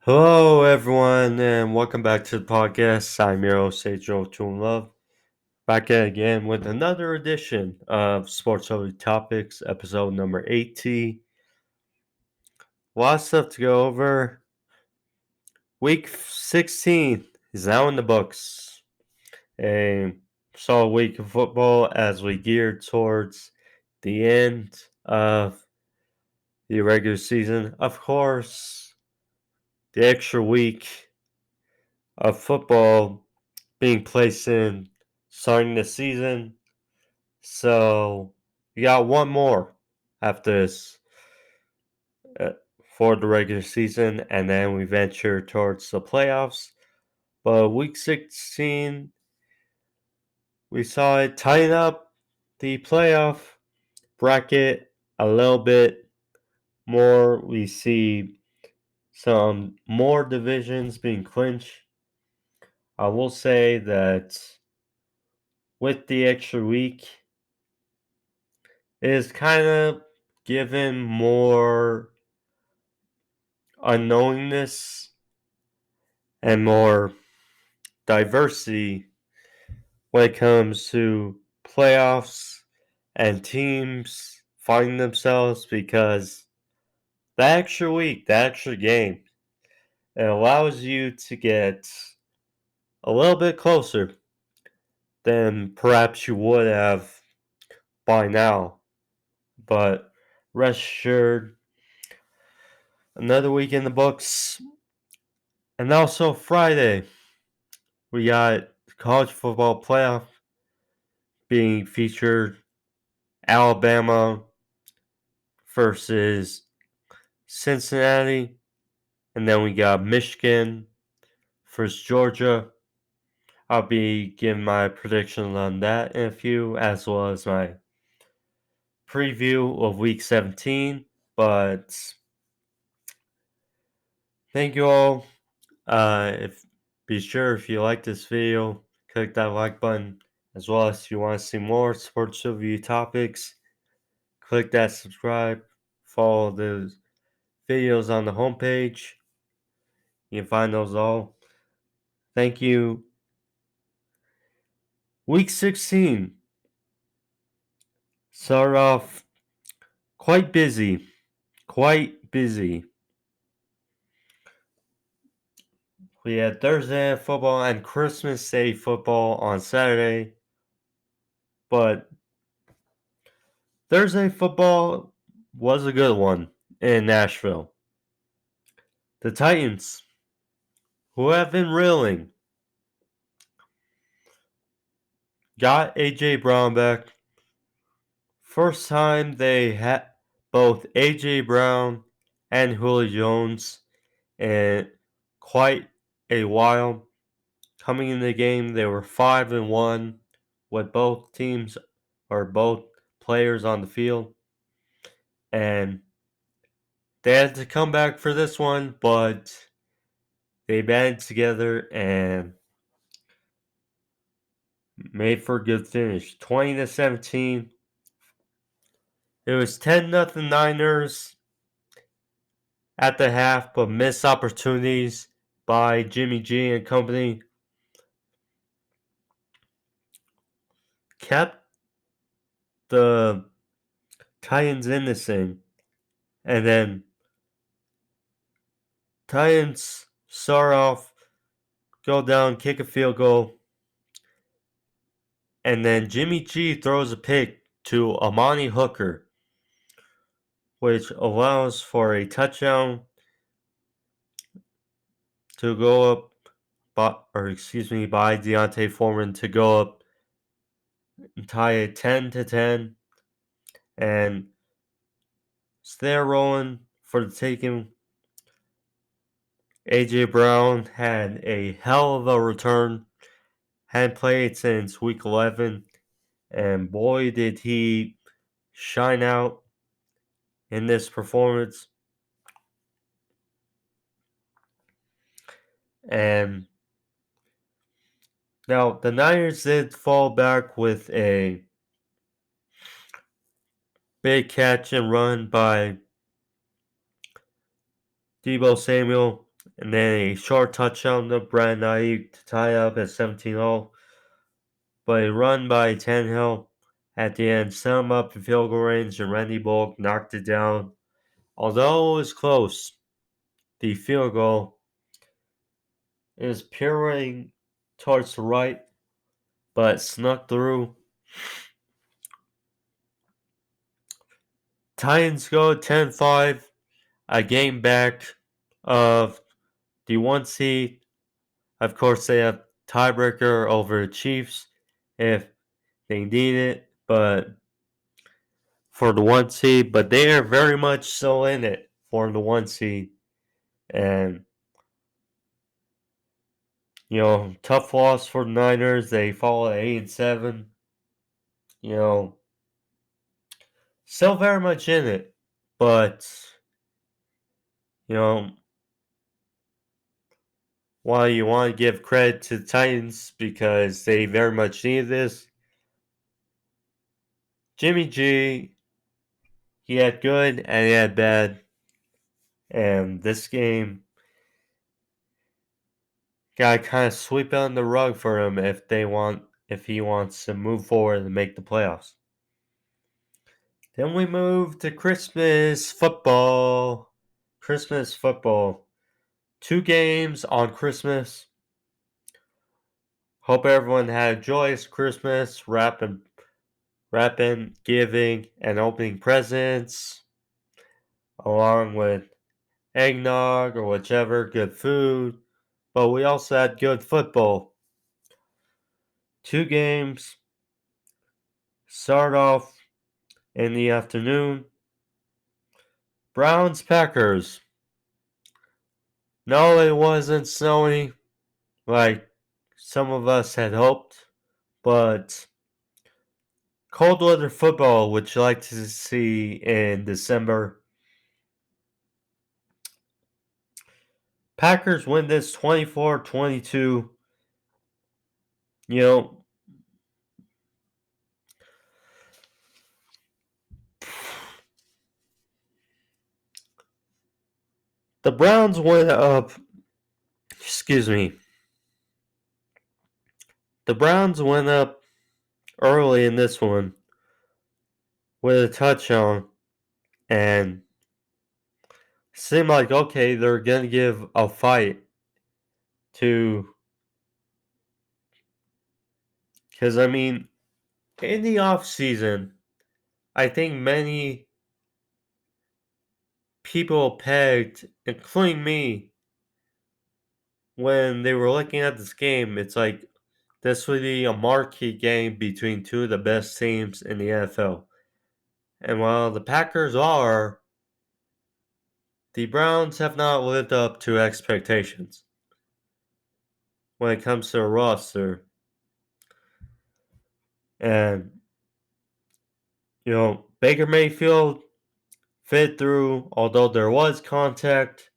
Hello, everyone, and welcome back to the podcast. I'm your host, Ajoe21love, back at again with another edition of Sports Only Topics, episode number 80. A lot of stuff to go over. Week 16 is now in the books. A solid week of football as we gear towards the end of the regular season. Of course, the extra week of football being placed in starting the season. So you got one more after this uh, for the regular season, and then we venture towards the playoffs. But week 16, we saw it tighten up the playoff bracket a little bit more. We see some more divisions being clinched. I will say that with the extra week, is kind of given more unknowingness and more diversity when it comes to playoffs and teams finding themselves because that extra week, that extra game, it allows you to get a little bit closer than perhaps you would have by now. But rest assured, another week in the books. And also Friday, we got college football playoff being featured. Alabama versus Cincinnati. And then we got Michigan versus Georgia. I'll be giving my predictions on that in a few, as well as my preview of week 17. But thank you all. If be sure if you like this video, click that like button, as well as if you want to see more sports review topics, click that subscribe, follow the videos on the homepage. You can find those all. Thank you. Week 16 started off quite busy. Quite busy. We had Thursday night football and Christmas Day football on Saturday. But Thursday football was a good one in Nashville. The Titans, who have been reeling, got A.J. Brown back. First time they had both A.J. Brown and Julio Jones in quite a while. Coming in the game, they were 5-1 with both teams or both players on the field. And they had to come back for this one, but they banded together and made for a good finish. 20-17. It was 10-0 Niners at the half, but missed opportunities by Jimmy G and company kept the Titans in this thing. And then Titans start off, go down, kick a field goal. And then Jimmy G throws a pick to Amani Hooker, which allows for a touchdown to go up, by Deontay Foreman to go up and tie it 10-10. And stay rolling for the taking. A.J. Brown had a hell of a return. Hadn't played since week 11. And boy, did he shine out in this performance. And now the Niners did fall back with a big catch and run by Deebo Samuel. and then a short touchdown to Brandon Ayuk to tie up at 17-0. But a run by Tannehill at the end set him up in field goal range, and Randy Bullock knocked it down. Although it was close, the field goal is pirouetting towards the right, but snuck through. Titans go 10-5, a game back of the 1 seed. Of course, they have tiebreaker over the Chiefs if they need it, but for the 1 seed, but they are very much so in it for the 1 seed. And tough loss for the Niners. They fall at 8-7. Still very much in it, but you know, while you want to give credit to the Titans because they very much need this, Jimmy G, he had good and he had bad, and this game got kind of sweep on the rug for him if he wants to move forward and make the playoffs. Then we move to Christmas football. Christmas football. 2 games on Christmas. Hope everyone had a joyous Christmas, wrapping, giving, and opening presents, along with eggnog or whichever good food. But we also had good football. 2 games. Start off in the afternoon. Browns Packers. No, it wasn't snowy like some of us had hoped, but cold weather football, which you like to see in December. Packers win this 24-22. The Browns went up. Excuse me. The Browns went up early in this one with a touchdown, and seemed like, okay, they're going to give a fight to. Because, in the offseason, I think many people pegged, including me, when they were looking at this game, it's like this would be a marquee game between 2 of the best teams in the NFL. And while the Packers are, the Browns have not lived up to expectations when it comes to a roster. And, Baker Mayfield fit through, although there was contact,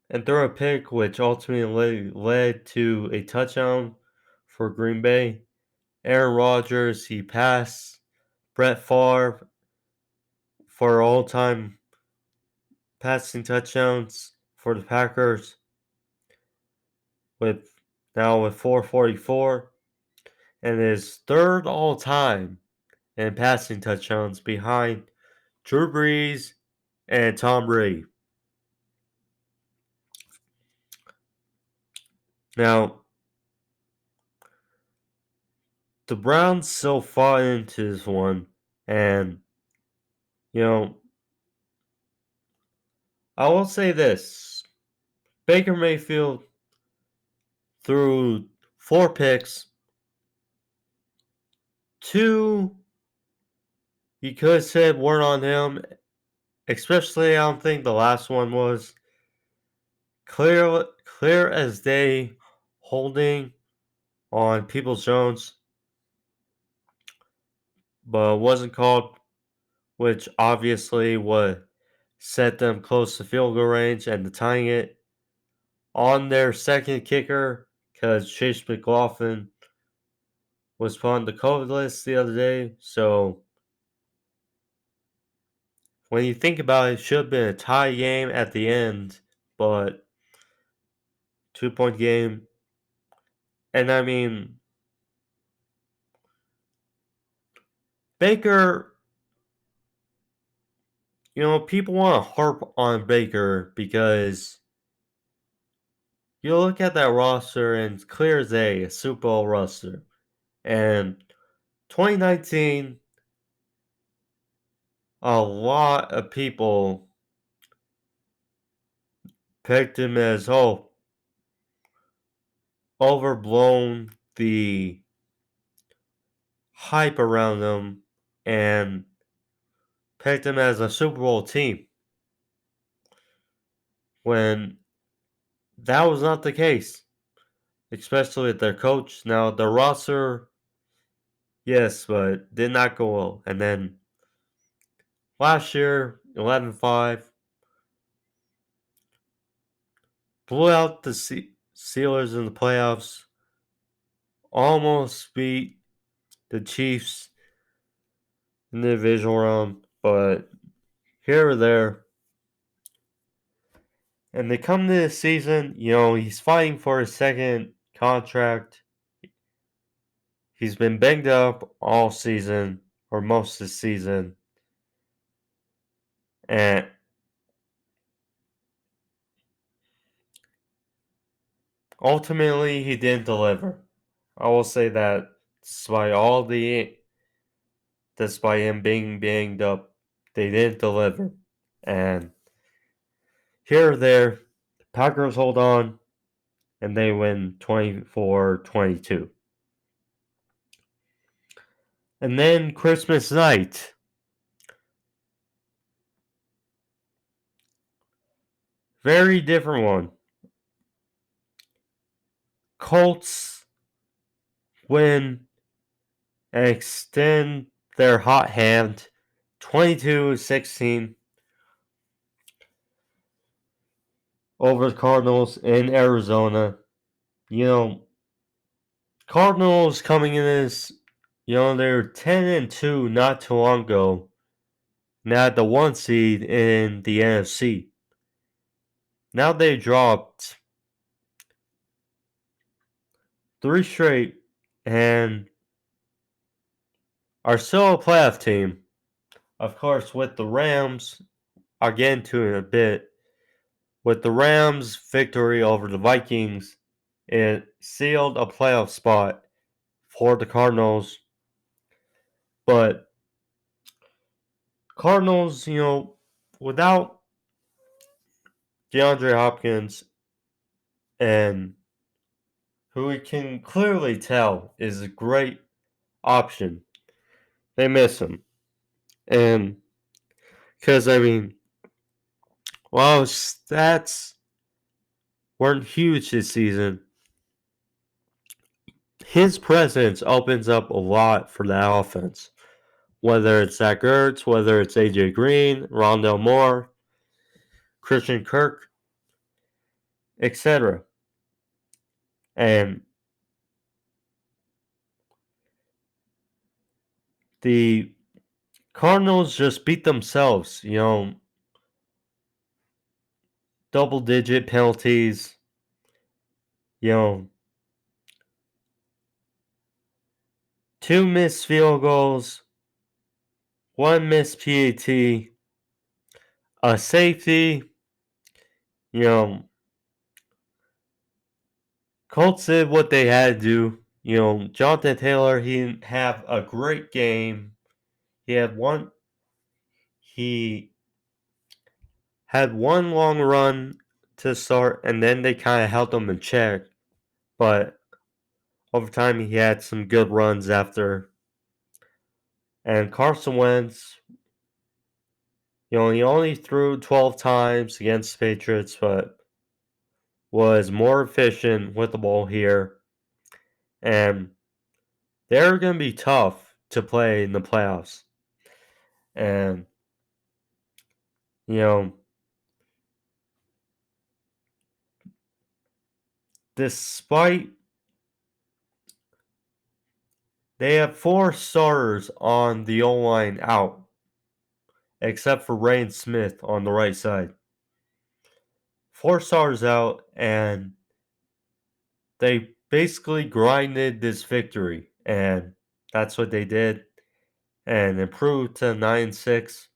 and threw a pick, which ultimately led to a touchdown for Green Bay. Aaron Rodgers, he passed Brett Favre for all-time passing touchdowns for the Packers with 444, and his third all-time in passing touchdowns behind Drew Brees and Tom Brady. Now, the Browns still fought into this one, and I will say this. Baker Mayfield threw 4 picks. 2 you could have said weren't on him. Especially, I don't think the last one was. Clear as day, holding on Peoples-Jones, but wasn't called, which obviously would set them close to field goal range and tying it on their second kicker, because Chase McLaughlin was put on the COVID list the other day. So when you think about it, it should have been a tie game at the end, but 2-point game. And I mean, Baker, people want to harp on Baker because you look at that roster and it's clear as a Super Bowl roster. And 2019, a lot of people picked him as, overblown the hype around him and picked him as a Super Bowl team when that was not the case, especially with their coach. Now, the roster, yes, but did not go well. And then last year, 11-5, blew out the Steelers in the playoffs, almost beat the Chiefs in the divisional round, but here or there. And they come to this season, he's fighting for his second contract. He's been banged up all season, or most of the season. And ultimately, he didn't deliver. I will say that despite him being banged up, they didn't deliver. And here or there, the Packers hold on, and they win 24-22. And then Christmas night, very different one. Colts win and extend their hot hand 22-16 over the Cardinals in Arizona. Cardinals coming in as, they're 10-2 not too long ago. Now at the 1 seed in the NFC. Now they dropped 3 straight and are still a playoff team. Of course, with the Rams, I'll get into it in a bit. With the Rams' victory over the Vikings, it sealed a playoff spot for the Cardinals. But Cardinals, without DeAndre Hopkins, and who we can clearly tell is a great option, they miss him. And because, while stats weren't huge this season, his presence opens up a lot for that offense. Whether it's Zach Ertz, whether it's AJ Green, Rondell Moore, Christian Kirk, etc. And the Cardinals just beat themselves, double digit penalties, you know, 2 missed field goals, 1 missed PAT, a safety, you know, Colts did what they had to do. Jonathan Taylor, he didn't have a great game. He had one long run to start, and then they kind of held him in check. But over time, he had some good runs after. And Carson Wentz, he only threw 12 times against the Patriots, but was more efficient with the ball here. And they're going to be tough to play in the playoffs. And, despite they have 4 starters on the O-line out. except for Ray and Smith on the right side. 4 stars out, and they basically grinded this victory, and that's what they did, and improved to 9-6,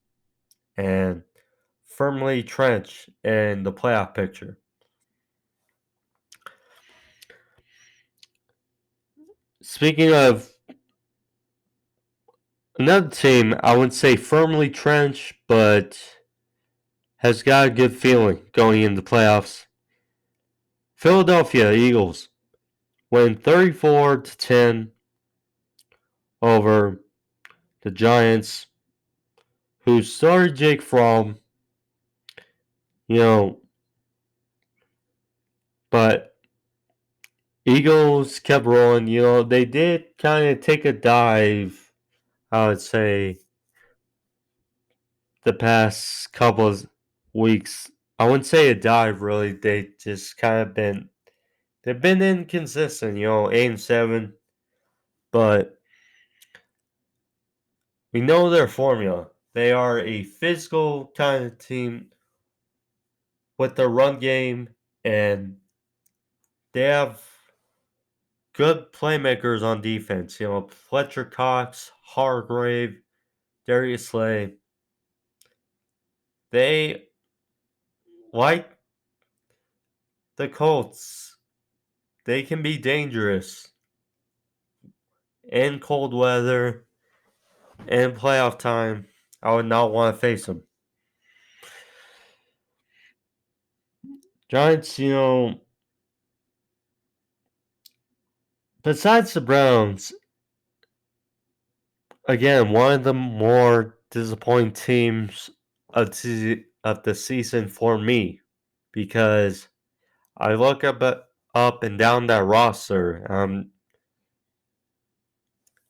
and firmly trenched in the playoff picture. Speaking of another team, I wouldn't say firmly trenched, but has got a good feeling going into the playoffs. Philadelphia Eagles win 34-10 over the Giants, who started Jake Fromm, but Eagles kept rolling. They did kind of take a dive, I would say, the past couple of weeks. I wouldn't say a dive, really. They just kind of they've been inconsistent, 8-7, but we know their formula. They are a physical kind of team with their run game, and they have good playmakers on defense. Fletcher Cox, Hargrave, Darius Slay. They, like the Colts, they can be dangerous in cold weather and playoff time. I would not want to face them. Giants, besides the Browns, again, one of the more disappointing teams of the season for me, because I look up and down that roster.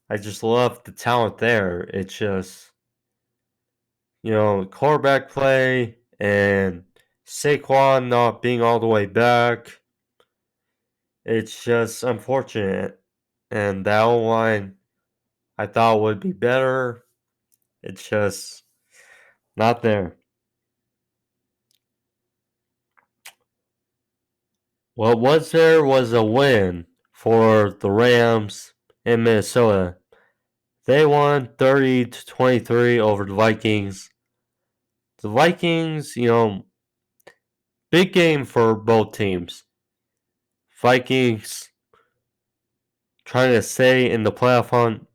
I just love the talent there. It's just, quarterback play and Saquon not being all the way back. It's just unfortunate. And that O-line I thought would be better. It's just not there. What was there was a win for the Rams in Minnesota. They won 30-23 over the Vikings. The Vikings, big game for both teams. Vikings trying to stay in the playoff hunt.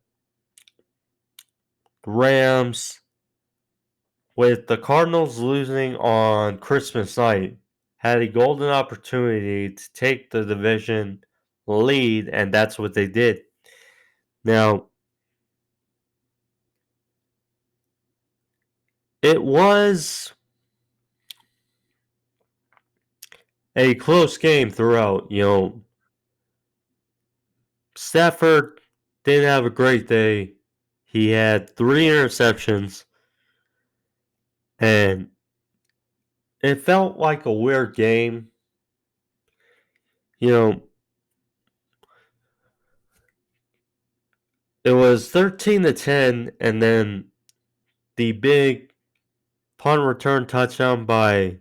Rams, with the Cardinals losing on Christmas night, had a golden opportunity to take the division lead, and that's what they did. Now, it was a close game throughout. Stafford didn't have a great day. He had 3 interceptions, and it felt like a weird game. It was 13-10, and then the big punt return touchdown by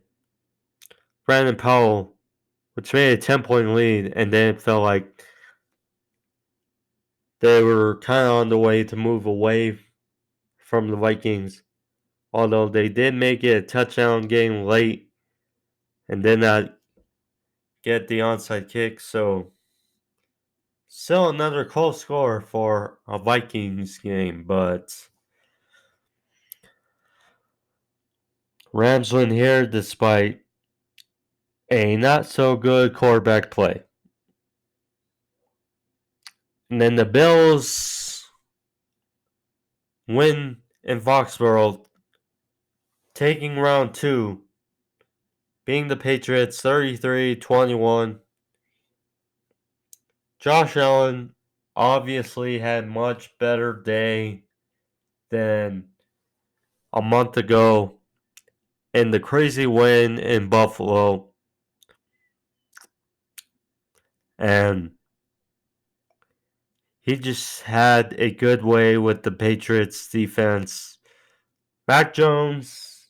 Brandon Powell, which made a 10-point lead, and then it felt like they were kind of on the way to move away from the Vikings. Although they did make it a touchdown game late and did not get the onside kick, so still another close score for a Vikings game, but Rams win here despite a not so good quarterback play. And then the Bills win in Foxborough, taking round 2, being the Patriots 33-21. Josh Allen obviously had much better day than a month ago in the crazy win in Buffalo. And he just had a good way with the Patriots defense. Mac Jones,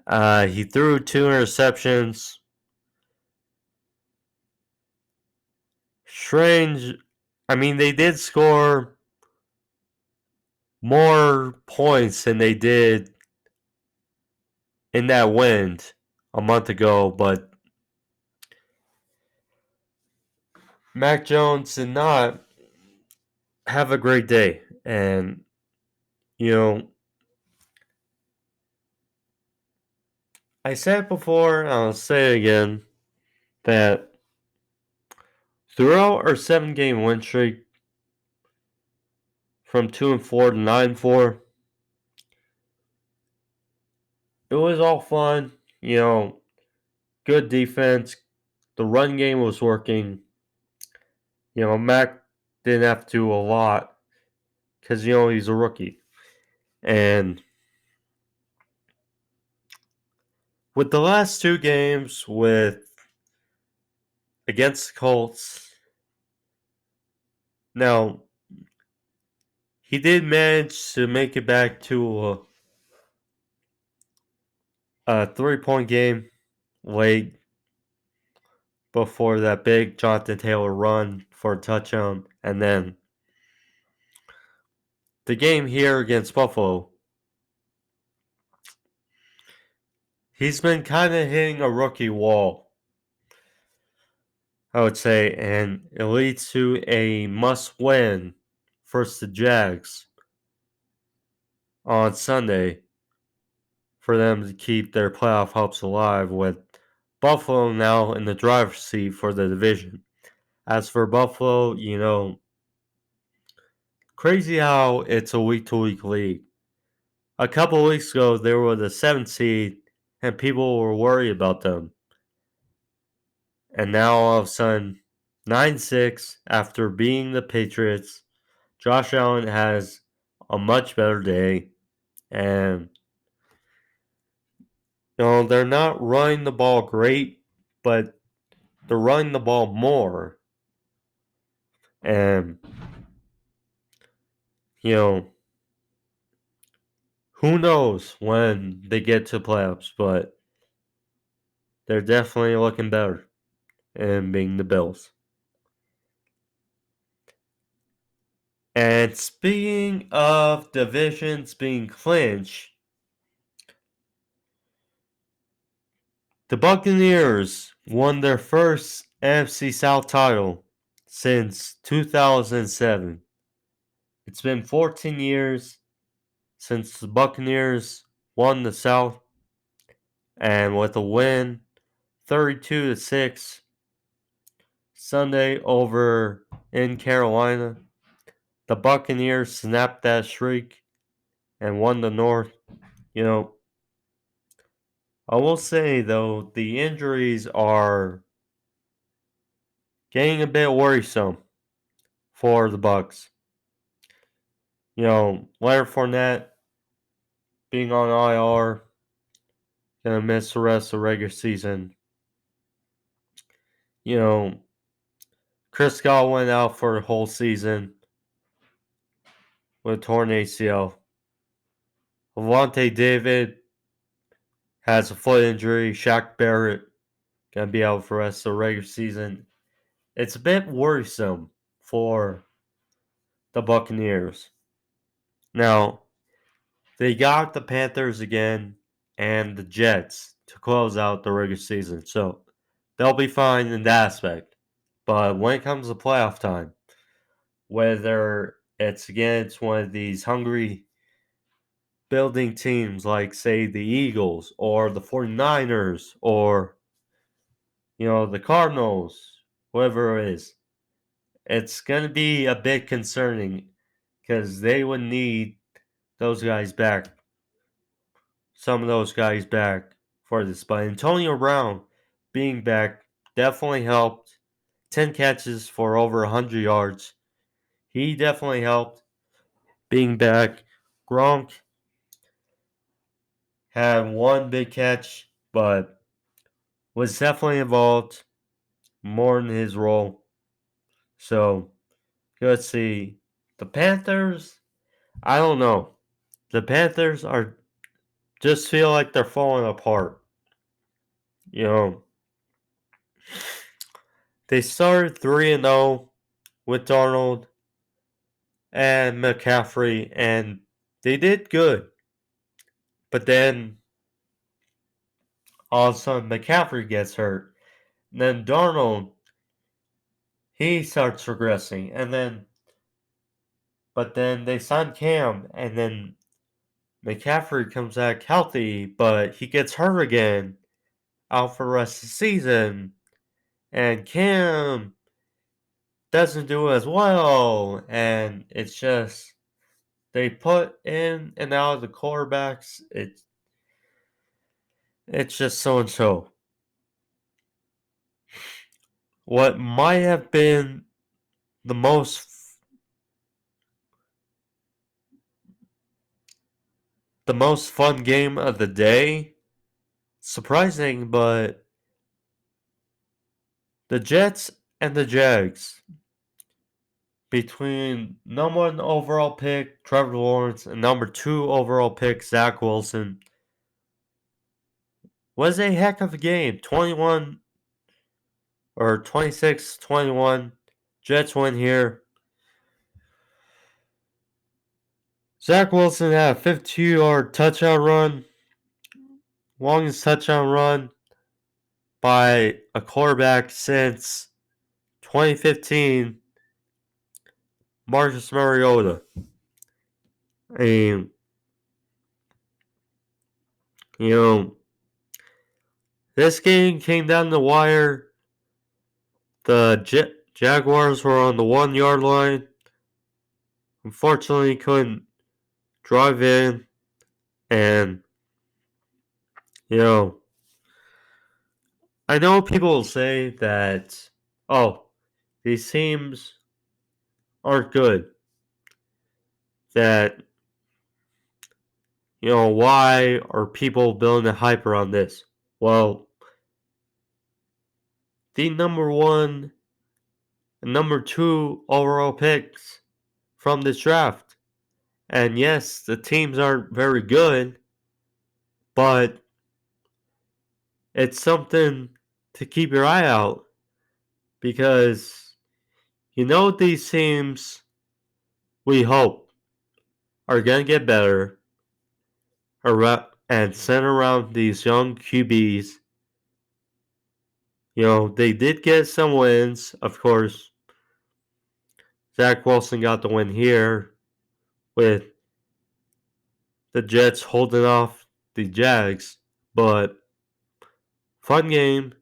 he threw 2 interceptions. Strange. I mean, they did score more points than they did in that win a month ago, but Mac Jones did not have a great day. And, you know, I said it before, I'll say it again, that throughout our 7-game win streak from 2-4 to 9-4, it was all fun. Good defense. The run game was working. Mac didn't have to do a lot because, he's a rookie. And with the last 2 games against the Colts, now he did manage to make it back to a 3-point game late before that big Jonathan Taylor run for a touchdown. And then the game here against Buffalo, he's been kind of hitting a rookie wall, I would say, and it leads to a must-win versus the Jags on Sunday for them to keep their playoff hopes alive, with Buffalo now in the driver's seat for the division. As for Buffalo, crazy how it's a week-to-week league. A couple weeks ago, they were the 7th seed, and people were worried about them. And now, all of a sudden, 9-6 after beating the Patriots, Josh Allen has a much better day. And, they're not running the ball great, but they're running the ball more. And, who knows when they get to playoffs, but they're definitely looking better and being the Bills. And speaking of divisions being clinched, the Buccaneers won their first NFC South title since 2007. It's been 14 years since the Buccaneers won the South, and with a win 32-6 Sunday over in Carolina, the Buccaneers snapped that streak and won the North. I will say, though, the injuries are getting a bit worrisome for the Bucs. Leonard Fournette being on IR, gonna miss the rest of the regular season. Chris Godwin out for the whole season with torn ACL. Levante David has a foot injury. Shaq Barrett gonna be out for the rest of the regular season. It's a bit worrisome for the Buccaneers. Now, they got the Panthers again and the Jets to close out the regular season, so they'll be fine in that aspect. But when it comes to playoff time, whether it's against one of these hungry building teams like, say, the Eagles or the 49ers or, the Cardinals, whoever it is, it's going to be a bit concerning because they would need those guys back, some of those guys back for this. But Antonio Brown being back definitely helped. 10 catches for over 100 yards. He definitely helped being back. Gronk had one big catch, but was definitely involved more in his role. So, let's see. The Panthers, I don't know. the Panthers are just feel like they're falling apart. You know, they started 3-0 with Darnold and McCaffrey, and they did good. But then all of a sudden McCaffrey gets hurt. And then Darnold, he starts regressing. But then they sign Cam, and then McCaffrey comes back healthy, but he gets hurt again, out for the rest of the season. And Cam doesn't do as well. And it's just, they put in and out of the quarterbacks. It's just so and so. What might have been the most fun game of the day, surprising, but the Jets and the Jags, between number 1 overall pick Trevor Lawrence and number 2 overall pick Zach Wilson, was a heck of a game. 21 or 26-21. Jets win here. Zach Wilson had a 52-yard touchdown run. Longest touchdown run by a quarterback since 2015, Marcus Mariota. And, you know, this game came down the wire. The Jaguars were on the 1-yard line. Unfortunately, couldn't drive in. And, you know, I know people will say that, oh, these teams aren't good. That, you know, why are people building a hype around this? Well, the number 1 and number 2 overall picks from this draft. And yes, the teams aren't very good, but it's something to keep your eye out, because you know these teams, we hope, are going to get better and center around these young QBs. You know, they did get some wins, of course. Zach Wilson got the win here with the Jets holding off the Jags, but fun game,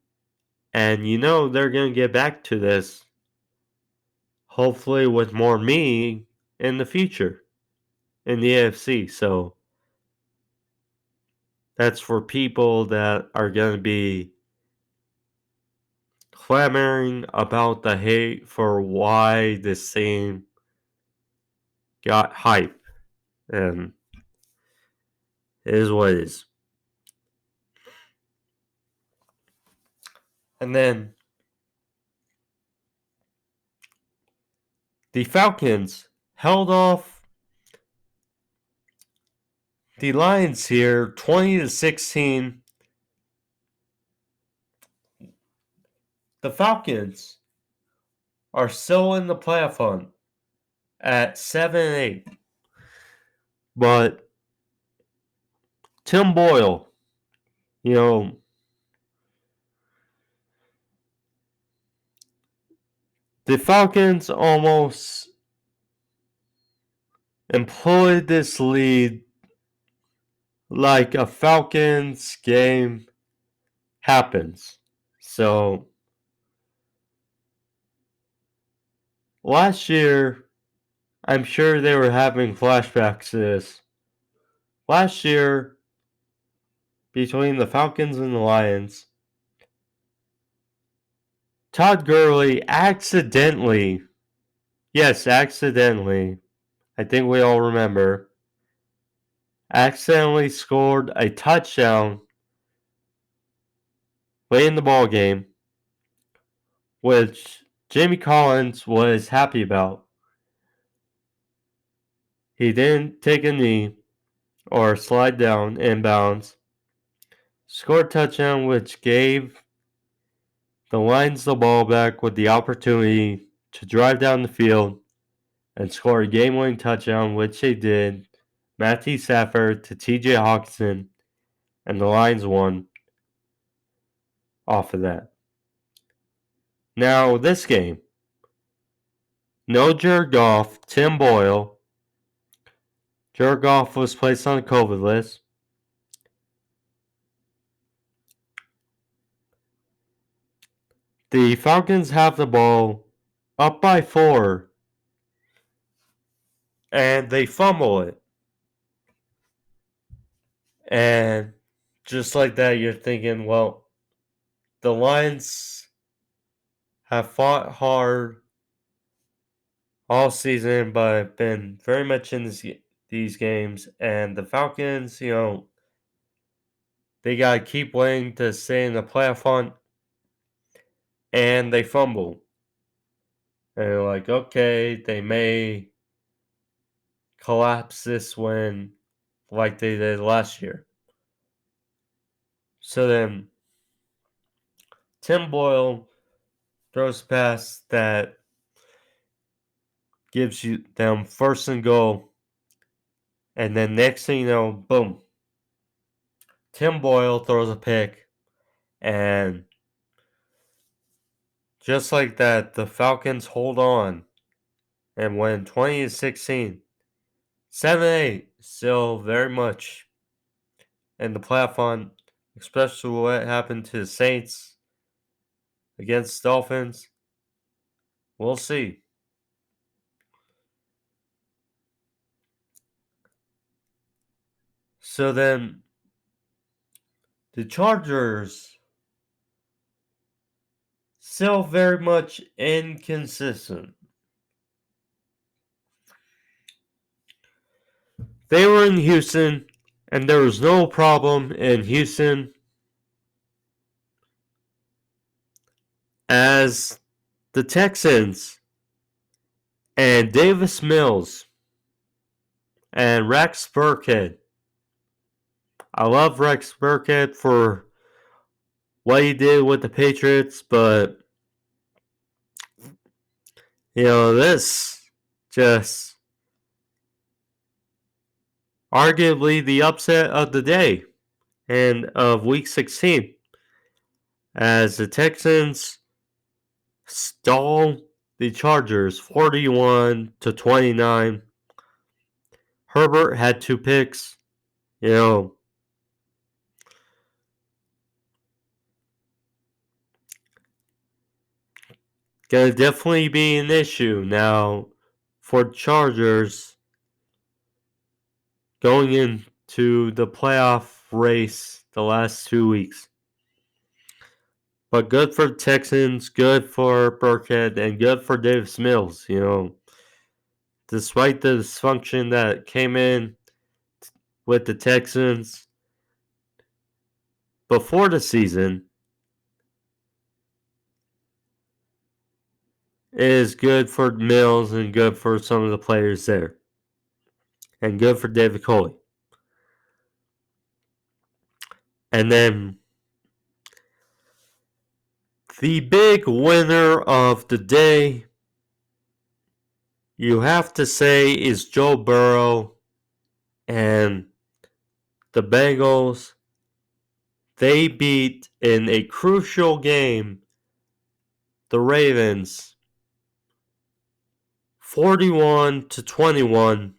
and you know they're going to get back to this, hopefully with more me in the future in the AFC. So that's for people that are going to be clamoring about the hate for why this team got hype. And it is what it is. And then the Falcons held off the Lions here 20-16. The Falcons are still in the playoff hunt at 7-8. But Tim Boyle, you know, the Falcons almost employed this lead like a Falcons game happens. So last year, I'm sure they were having flashbacks to this. Last year, between the Falcons and the Lions, Todd Gurley accidentally, yes, accidentally, I think we all remember, accidentally scored a touchdown late in the ball game, which Jamie Collins was happy about. He didn't take a knee, or slide down inbounds, scored a touchdown, which gave the Lions the ball back with the opportunity to drive down the field and score a game-winning touchdown, which they did. Matthew Stafford to TJ Hawkinson, and the Lions won off of that. Now, this game, no Jared Goff, Tim Boyle. Jared Goff was placed on the COVID list. The Falcons have the ball up by 4, and they fumble it. And just like that, you're thinking, well, the Lions have fought hard all season, but been very much in these games. And the Falcons, they got to keep winning to stay in the playoff hunt. And they fumble. And you're like, okay, they may collapse this win like they did last year. So then Tim Boyle throws a pass that gives you them first and goal. And then next thing you know, boom. Tim Boyle throws a pick. And just like that, the Falcons hold on and win 20-16. 7-8, still very much in the playoff hunt, especially what happened to the Saints against Dolphins. We'll see. So then, the Chargers still very much inconsistent. They were in Houston, and there was no problem in Houston as the Texans and Davis Mills and Rex Burkhead. I love Rex Burkhead for what he did with the Patriots, but this just arguably the upset of the day and of Week 16 as the Texans stall the Chargers 41-29. Herbert had 2 picks. Gonna definitely be an issue now for Chargers going into the playoff race the last 2 weeks. But good for the Texans, good for Burkhead, and good for Davis Mills, Despite the dysfunction that came in with the Texans before the season, it is good for Mills and good for some of the players there. And good for David Coley. And then the big winner of the day, you have to say, is Joe Burrow and the Bengals. They beat in a crucial game the Ravens 41-21.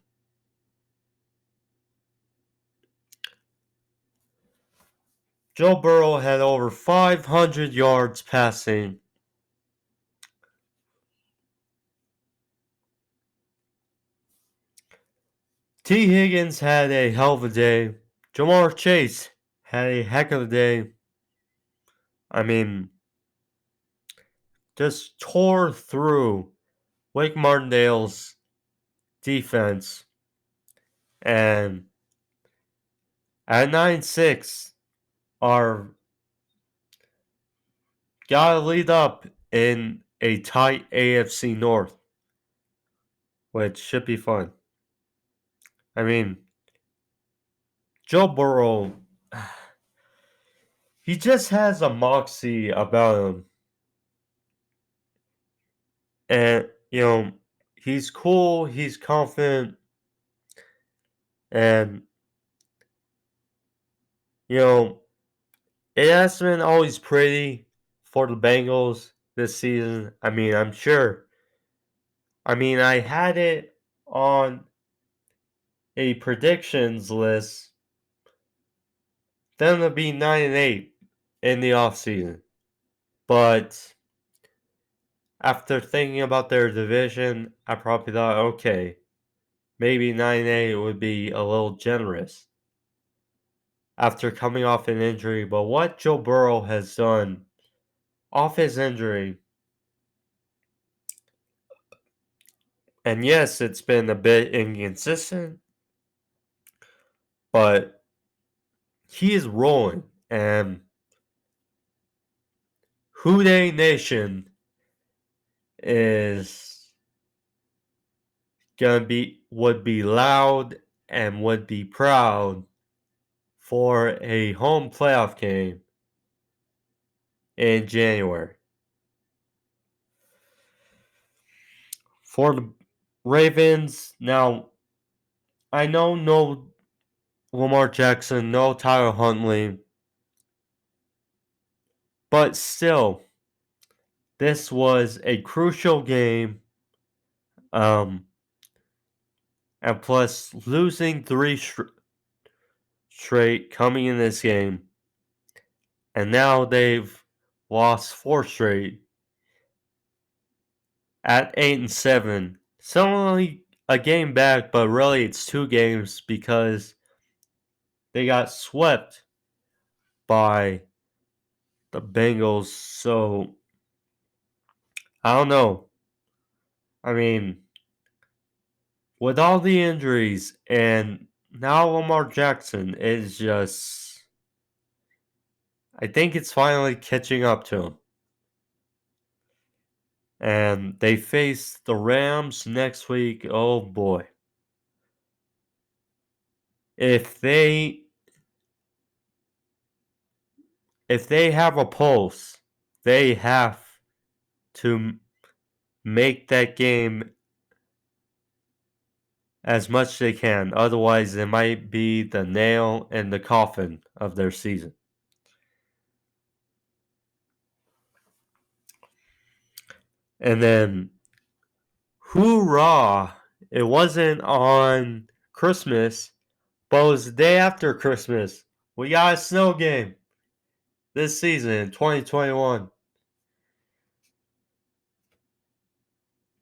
Joe Burrow had over 500 yards passing. T. Higgins had a hell of a day. Jamar Chase had a heck of a day. I mean, just tore through Wake Martindale's defense. And at 9-6, are gotta lead up in a tight AFC North, which should be fun. I mean, Joe Burrow, he just has a moxie about him. And, he's cool, he's confident, and, you know, it hasn't been always pretty for the Bengals this season. I mean, I'm sure. I mean, I had it on a predictions list, them to be 9-8 in the offseason. But after thinking about their division, I probably thought, okay, maybe 9-8 would be a little generous after coming off an injury. But what Joe Burrow has done off his injury, and yes, it's been a bit inconsistent, but he is rolling. And Who Dey Nation is would be loud and would be proud for a home playoff game in January. For the Ravens, now I know no Lamar Jackson, no Tyler Huntley, but still, this was a crucial game. And plus, losing three straight coming in this game, and now they've lost four straight at 8-7. It's only a game back, but really it's two games because they got swept by the Bengals. So I don't know. I mean, with all the injuries and now Lamar Jackson is just, I think it's finally catching up to him. And they face the Rams next week. Oh boy. If they have a pulse, they have to make that game as much as they can. Otherwise, it might be the nail in the coffin of their season. And then, hoorah! It wasn't on Christmas, but it was the day after Christmas. We got a snow game this season in 2021.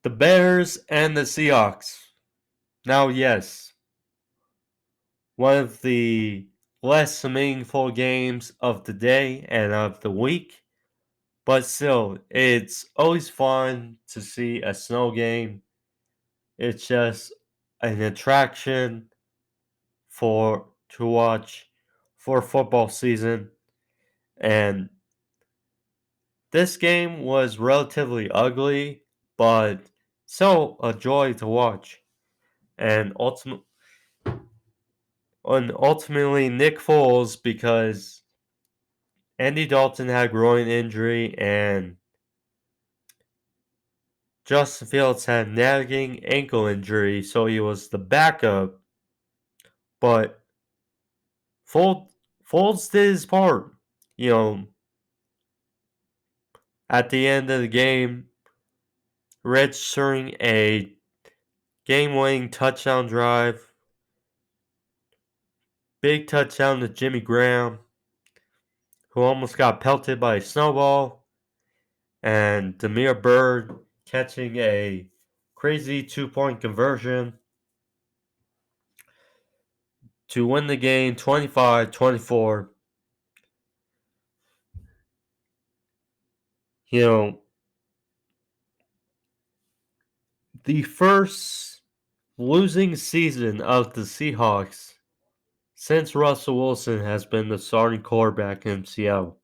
The Bears and the Seahawks. Now, yes, one of the less meaningful games of the day and of the week, but still, it's always fun to see a snow game. It's just an attraction to watch for football season, and this game was relatively ugly, but still a joy to watch. And ultimately Nick Foles, because Andy Dalton had a groin injury and Justin Fields had a nagging ankle injury, so he was the backup. But Foles did his part. At the end of the game, registering a game-winning touchdown drive. Big touchdown to Jimmy Graham, who almost got pelted by a snowball. And Damiere Byrd catching a crazy 2-point conversion to win the game 25-24. The first losing season of the Seahawks since Russell Wilson has been the starting quarterback in Seattle.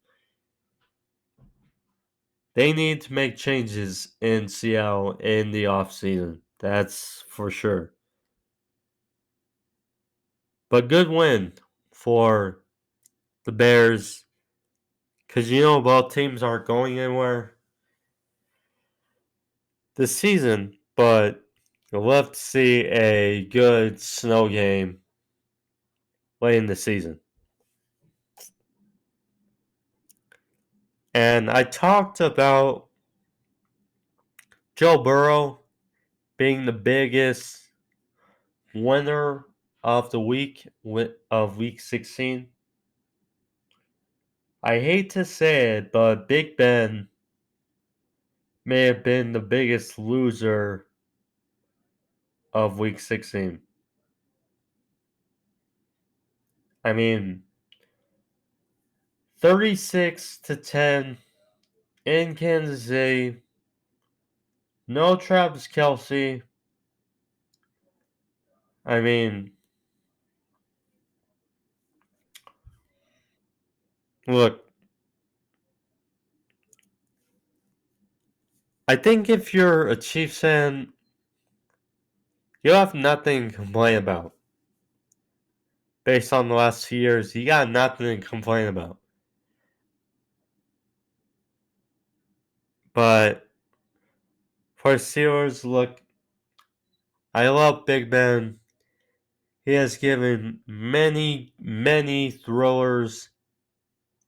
They need to make changes in Seattle in the offseason. That's for sure. But good win for the Bears because both teams aren't going anywhere this season, but I'd love to see a good snow game late in the season. And I talked about Joe Burrow being the biggest winner of the week of week 16. I hate to say it, but Big Ben may have been the biggest loser of week 16. I mean, 36-10 in Kansas City. No Travis Kelce. I mean, look, I think if you're a Chiefs fan, you have nothing to complain about. Based on the last 2 years, you got nothing to complain about. But for Steelers, look, I love Big Ben. He has given many, many thrillers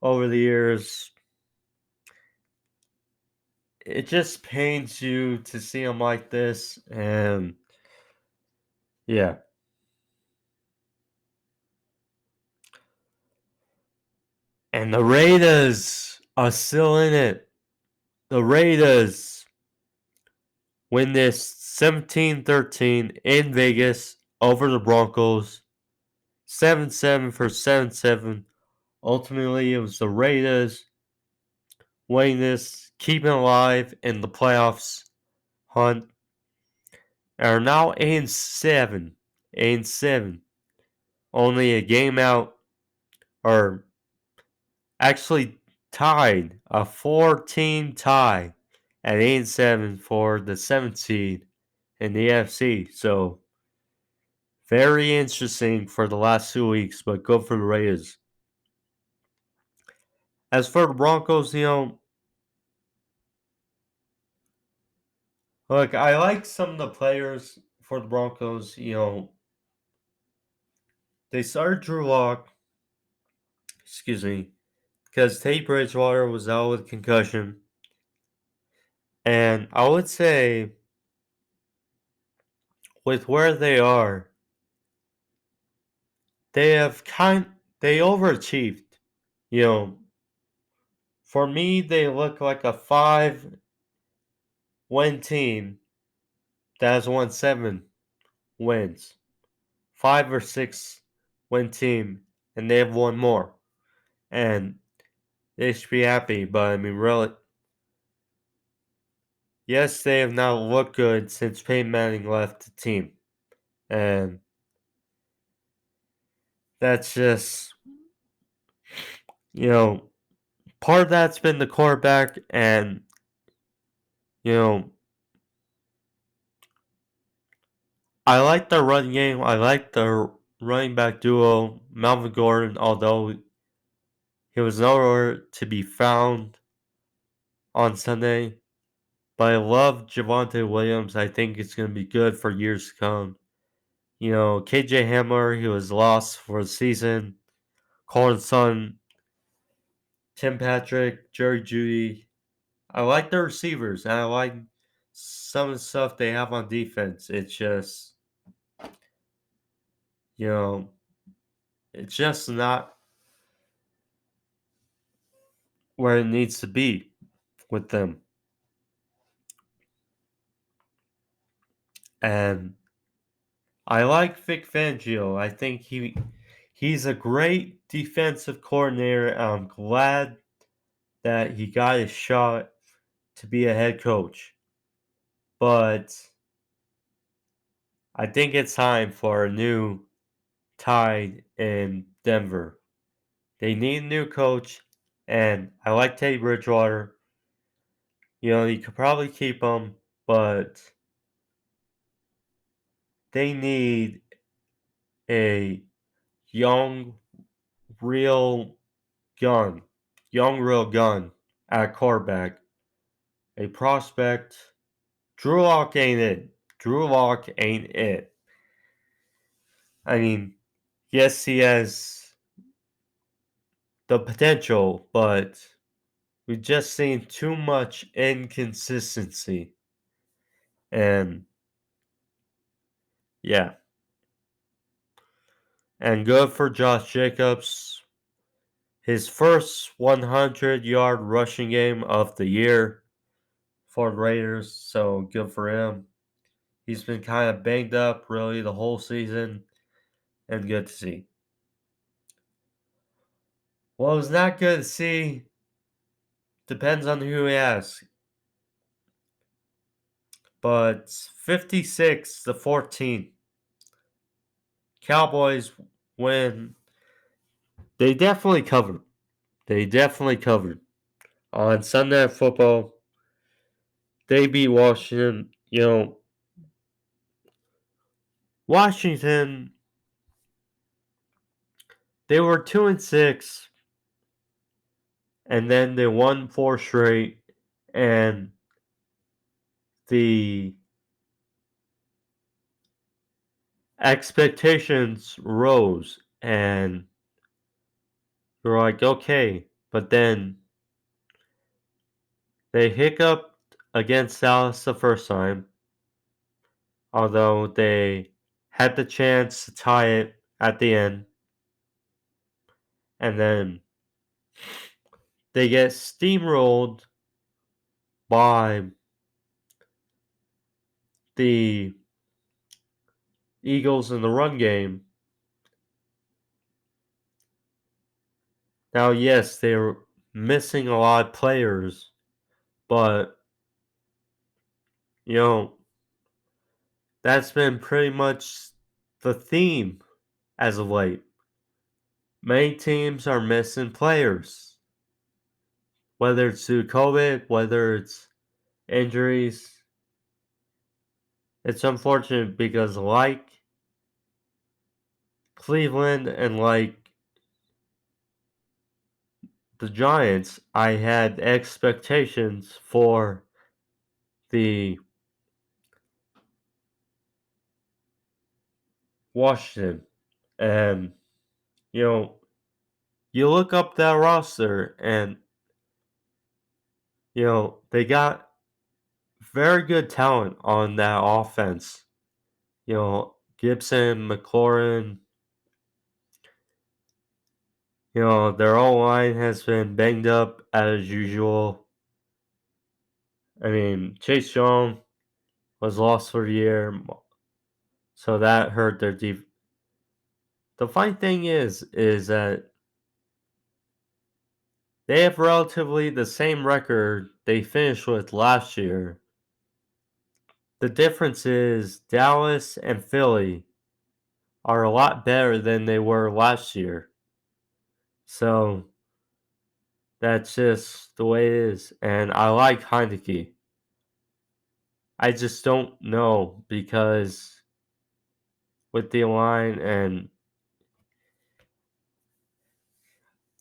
over the years. It just pains you to see him like this, and yeah. And the Raiders are still in it. The Raiders win this 17-13 in Vegas over the Broncos. 7-7 for 7-7. Ultimately, it was the Raiders winning this, keeping alive in the playoffs hunt. Are now 8-7. 8-7. Only a game out, or actually tied, a 4-team tie at 8-7 for the 7th seed in the AFC. So very interesting for the last 2 weeks, but good for the Raiders. As for the Broncos, look, I like some of the players for the Broncos. They started Drew Lock, because Tate Bridgewater was out with concussion. And I would say, with where they are, they overachieved. You know, for me, they look like a 5-win team that has won 7 wins. 5 or 6-win team, and they have won more. And they should be happy, but I mean, really, yes, they have not looked good since Peyton Manning left the team. And that's just, part of that's been the quarterback, and, you know, I like the run game. I like the running back duo, Melvin Gordon, although he was nowhere to be found on Sunday. But I love Javonte Williams. I think it's going to be good for years to come. KJ Hamler, he was lost for the season. Colin's son, Tim Patrick, Jerry Jeudy. I like the receivers, and I like some of the stuff they have on defense. It's just, it's just not where it needs to be with them. And I like Vic Fangio. I think he's a great defensive coordinator. I'm glad that he got his shot to be a head coach. But I think it's time for a new tide in Denver. They need a new coach, and I like Teddy Bridgewater. You could probably keep him, but they need a young real gun, young real gun at quarterback, a prospect. Drew Lock ain't it. Drew Lock ain't it. I mean, yes, he has the potential, but we've just seen too much inconsistency. And yeah. And good for Josh Jacobs. His first 100-yard rushing game of the year for the Raiders, so good for him. He's been kind of banged up really the whole season, and good to see. Well, it's not good to see. Depends on who you ask. But 56-14. Cowboys win. They definitely covered. They definitely covered. On Sunday Night Football, they beat Washington. Washington, they were 2-6, and then they won 4 straight, and the expectations rose, and you're like, okay, but then they hiccuped against Dallas the first time, although they had the chance to tie it at the end, and then they get steamrolled by the Eagles in the run game. Now, yes, they're missing a lot of players, but, that's been pretty much the theme as of late. Many teams are missing players, whether it's due to COVID, whether it's injuries. It's unfortunate because, like Cleveland and like the Giants, I had expectations for the Washington. And, you look up that roster and, they got very good talent on that offense. Gibson, McLaurin, their O-line has been banged up as usual. I mean, Chase Young was lost for the year, so that hurt their defense. The funny thing is that they have relatively the same record they finished with last year. The difference is Dallas and Philly are a lot better than they were last year. So that's just the way it is. And I like Heineke. I just don't know because with the line, and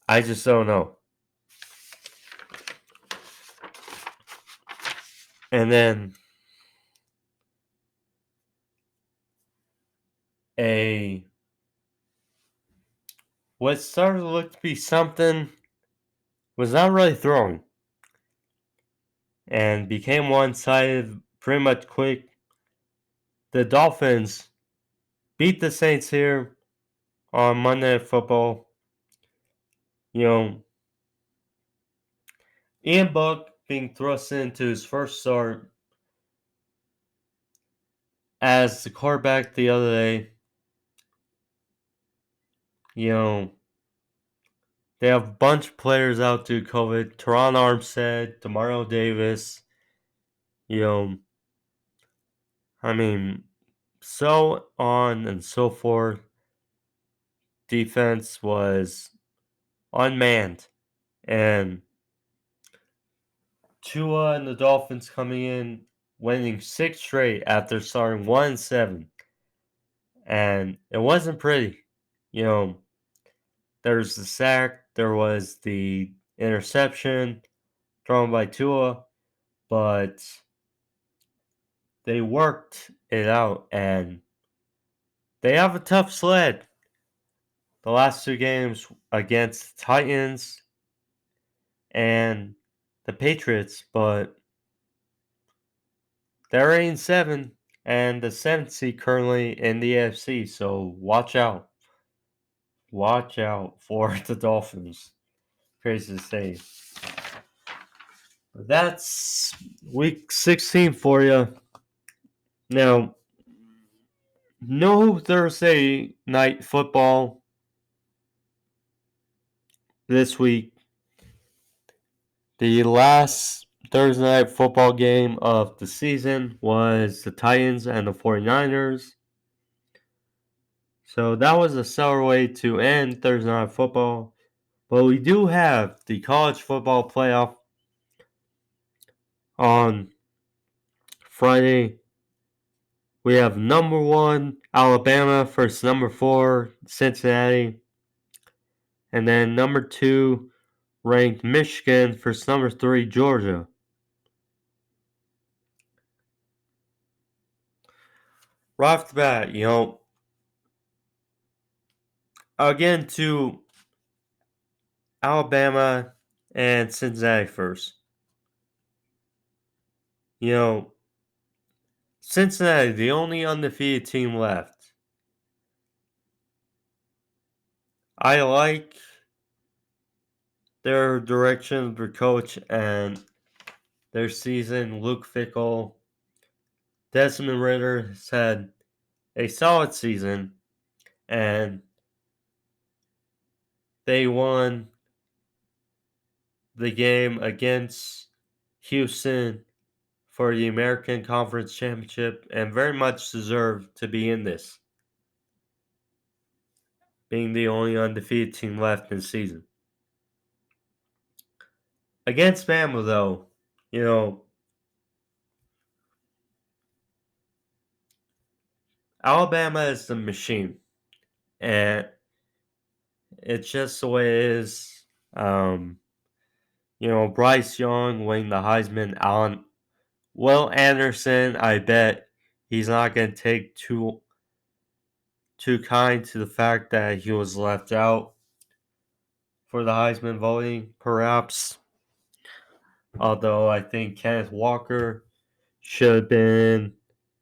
I just don't know. And then what started to look to be something was not really throwing and became one-sided pretty much quick. The Dolphins beat the Saints here on Monday Night Football. Ian Book being thrust into his first start as the quarterback the other day. They have a bunch of players out due to COVID. Teron Armstead, Demario Davis. I mean, so on and so forth. Defense was unmanned. And Tua and the Dolphins coming in, winning 6 straight after starting 1-7. And it wasn't pretty. There's the sack, there was the interception thrown by Tua, but they worked it out and they have a tough sled. The last two games against the Titans and the Patriots, but they're 8-7 and the 7th seed currently in the AFC, so watch out. Watch out for the Dolphins. Crazy to say. That's week 16 for you. Now, no Thursday night football this week. The last Thursday night football game of the season was the Titans and the 49ers. So that was a sour way to end Thursday night football. But we do have the college football playoff on Friday. We have number 1 Alabama versus number 4 Cincinnati. And then number 2 ranked Michigan versus number 3 Georgia. Right off the bat, again to Alabama and Cincinnati first. Cincinnati, the only undefeated team left. I like their direction, their coach, and their season. Luke Fickell, Desmond Ritter has had a solid season, and they won the game against Houston for the American Conference Championship and very much deserve to be in this, being the only undefeated team left in the season. Against Bama, though, Alabama is the machine, and it's just the way it is. Bryce Young winning the Heisman. Will Anderson, I bet he's not going to take too kind to the fact that he was left out for the Heisman voting, perhaps. Although I think Kenneth Walker should have been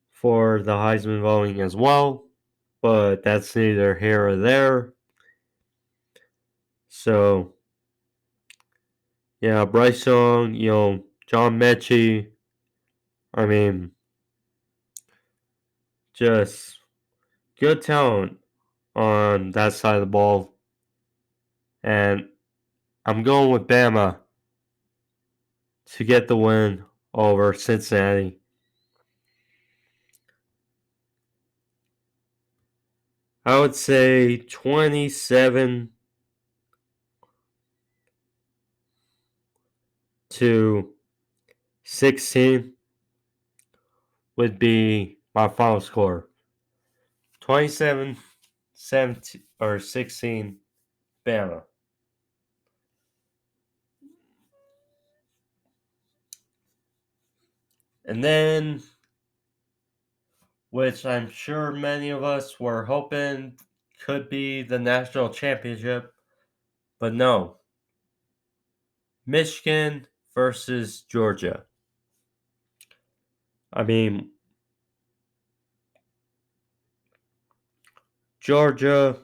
for the Heisman voting as well, but that's neither here or there. So, yeah, Bryce Young, John Mechie, I mean, just good talent on that side of the ball. And I'm going with Bama to get the win over Cincinnati. I would say 27 to 16 would be my final score. 27, 17, or 16, Bama. And then, which I'm sure many of us were hoping could be the national championship, but no. Michigan versus Georgia. I mean, Georgia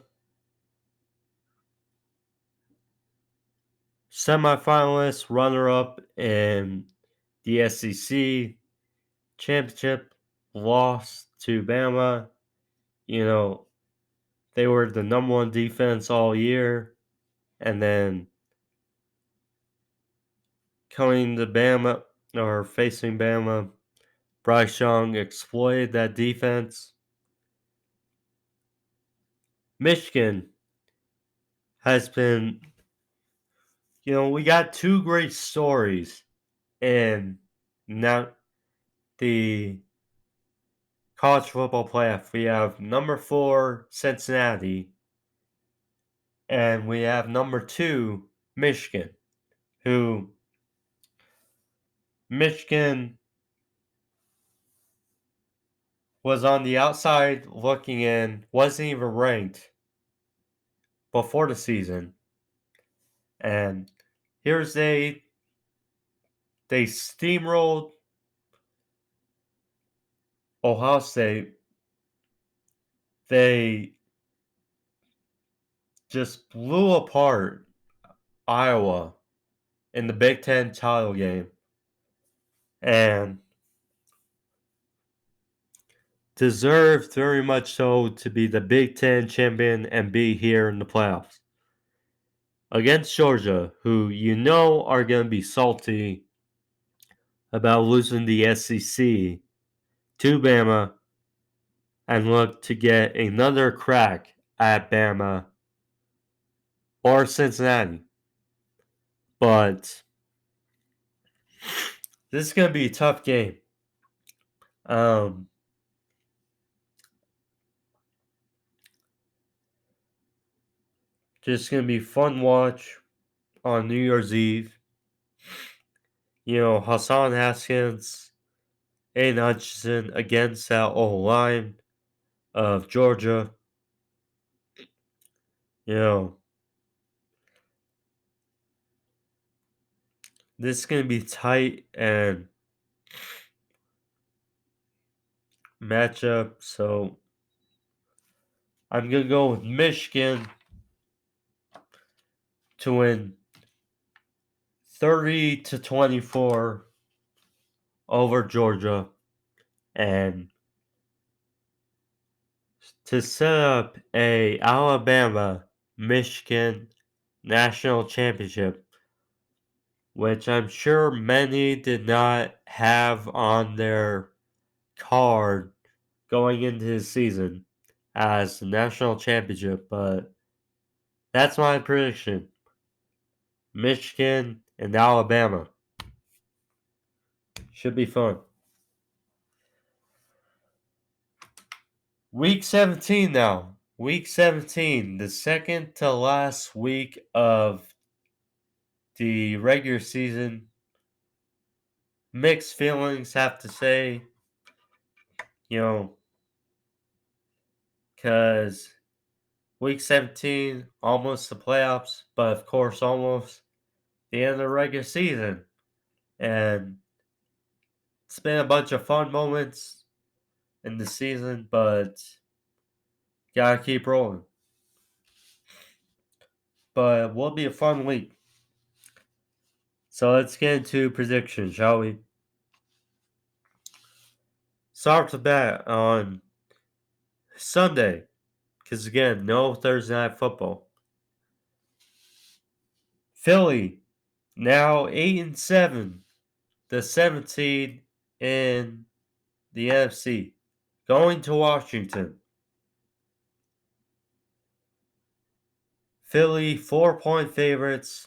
semifinalist, runner-up in the SEC championship, lost to Bama. They were the number 1 defense all year, and then coming to Bama or facing Bama, Bryce Young exploited that defense. Michigan has been, we got 2 great stories in now the college football playoff. We have number 4 Cincinnati And we have number 2, Michigan, who Michigan was on the outside looking in, wasn't even ranked before the season. And here's they steamrolled Ohio State. They just blew apart Iowa in the Big Ten title game and deserved very much so to be the Big Ten champion and be here in the playoffs against Georgia, who you know are going to be salty about losing the SEC to Bama and look to get another crack at Bama or Cincinnati. But this is going to be a tough game. Just going to be fun watch on New Year's Eve. You know, Hassan Haskins, Aiden Hutchinson against that old line of Georgia. You know, this is going to be tight and matchup. So I'm going to go with Michigan to win 30-24 over Georgia and to set up a Alabama Michigan national championship, which I'm sure many did not have on their card going into the season as the national championship, but that's my prediction. Michigan and Alabama. Should be fun. Week 17 now. Week 17, the second to last week of the regular season. Mixed feelings, have to say. You know, because week 17, almost the playoffs, but of course, almost the end of the regular season. And it's been a bunch of fun moments in the season, but gotta keep rolling. But it will be a fun week. So let's get into predictions, shall we? Start with the bat on Sunday, because again, no Thursday night football. Philly, now 8-7, the 7th seed in the NFC, going to Washington. Philly, 4-point favorites.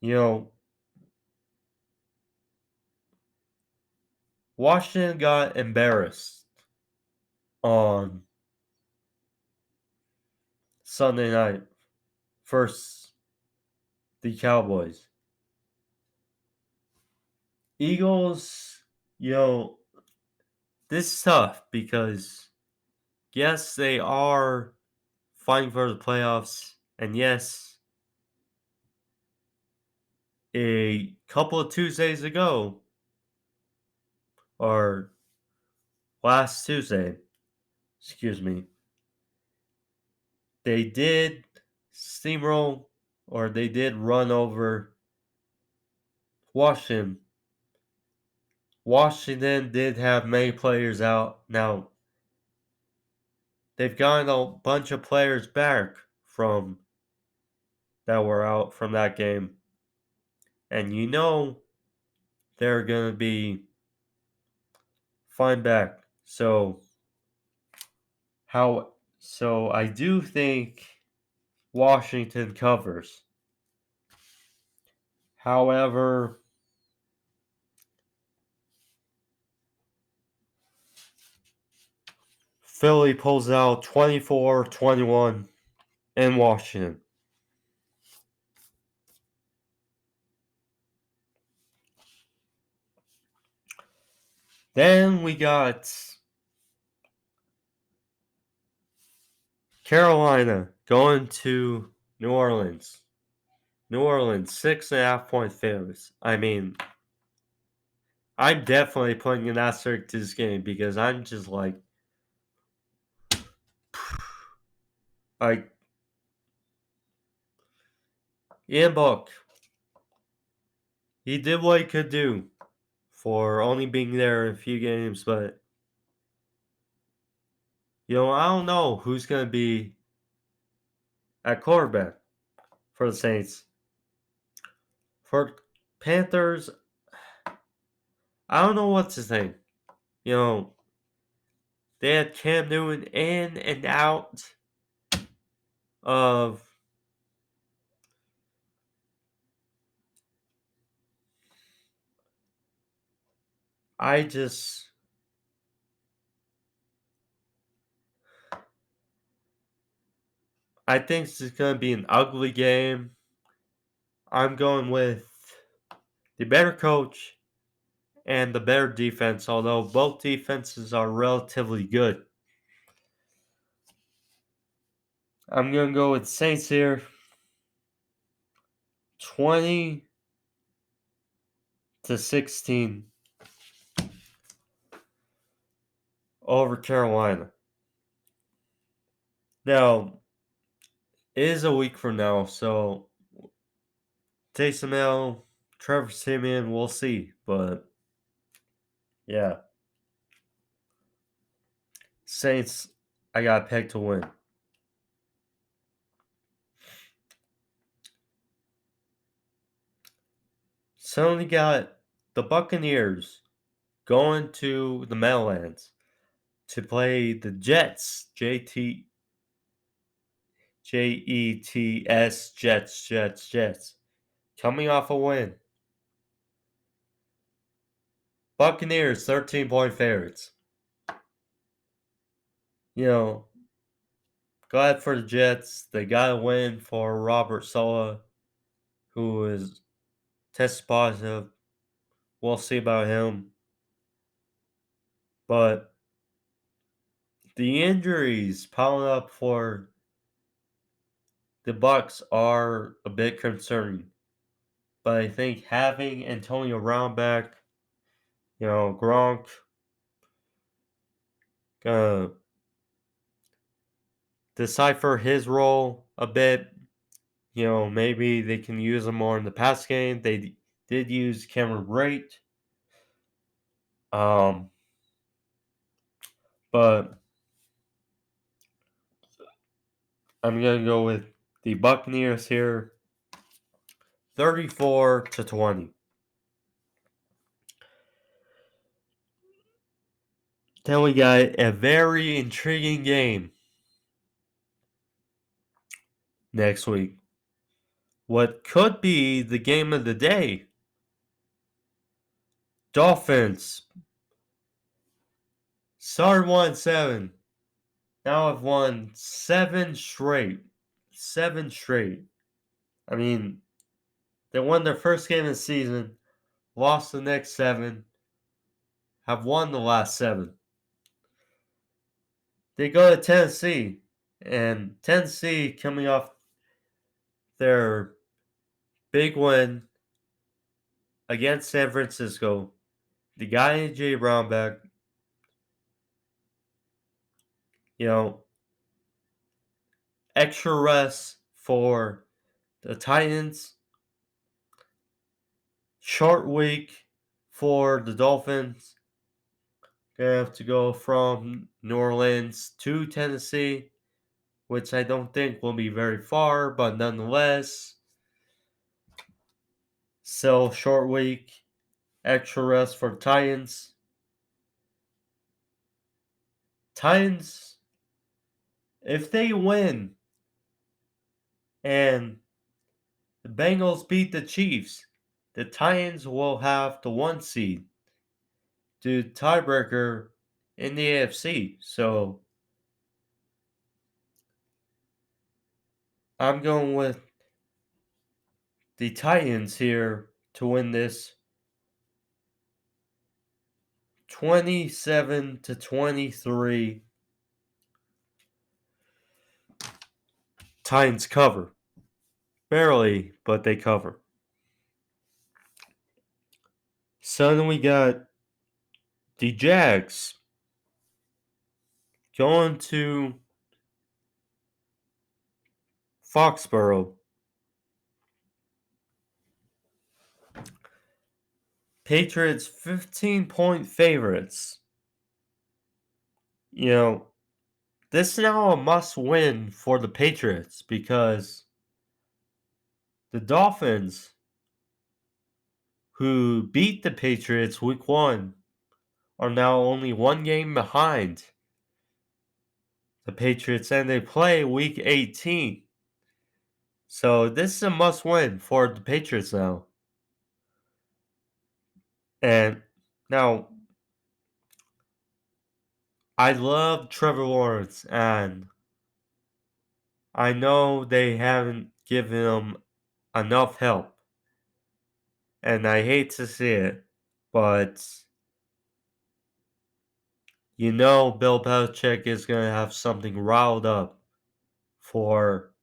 You know, Washington got embarrassed on Sunday night versus the Cowboys. Eagles, this is tough because, yes, they are fighting for the playoffs, and yes, a couple of Tuesdays ago, or last Tuesday, excuse me, they did steamroll or they did run over Washington. Washington did have many players out. Now, they've gotten a bunch of players back from that were out from that game. And you know they're going to be fine back. So I do think Washington covers. However, Philly pulls out 24-21 in Washington. Then we got Carolina going to New Orleans. New Orleans, 6.5-point favorites. I mean, I'm definitely putting an asterisk to this game because I'm just like Ian Book. He did what he could do for only being there a few games, but I don't know who's gonna be at quarterback for the Saints. For Panthers, I don't know what to think. They had Cam Newton in and out of I just I think this is gonna be an ugly game. I'm going with the better coach and the better defense, although both defenses are relatively good. I'm going to go with Saints here. 20-16 over Carolina. Now, it is a week from now, so Taysom Hill, Trevor Siemian, we'll see. But, yeah. Saints, I got pegged to win. So we got the Buccaneers going to the Meadowlands to play the Jets. Jets, Jets. Coming off a win. Buccaneers, 13-point favorites. Glad for the Jets. They got a win for Robert Saleh, who is tested positive. We'll see about him. But the injuries piling up for the Bucs are a bit concerning. But I think having Antonio Brown back, Gronk, gonna decipher his role a bit. Maybe they can use him more in the pass game. They did use Cameron Brate. But I'm going to go with the Buccaneers here, 34-20. Then we got a very intriguing game next week. What could be the game of the day? Dolphins started 1-7. Now have won 7 straight. 7 straight. I mean, they won their first game of the season, lost the next 7, have won the last 7. They go to Tennessee, and Tennessee coming off their big win against San Francisco. The guy J. Brown back, extra rest for the Titans. Short week for the Dolphins. Gonna have to go from New Orleans to Tennessee, which I don't think will be very far, but nonetheless, still short week, extra rest for the Titans. Titans, if they win and the Bengals beat the Chiefs, the Titans will have the 1 seed to tiebreaker in the AFC. So I'm going with the Titans here to win this 27-23. Titans cover. Barely, but they cover. So then we got the Jags going to Foxborough. Patriots 15-point favorites. You know, this is now a must win for the Patriots because the Dolphins, who beat the Patriots week 1, are now only one game behind the Patriots, and they play week 18. So this is a must win for the Patriots now. And now, I love Trevor Lawrence, and I know they haven't given him enough help. And I hate to see it, but you know Bill Belichick is going to have something riled up for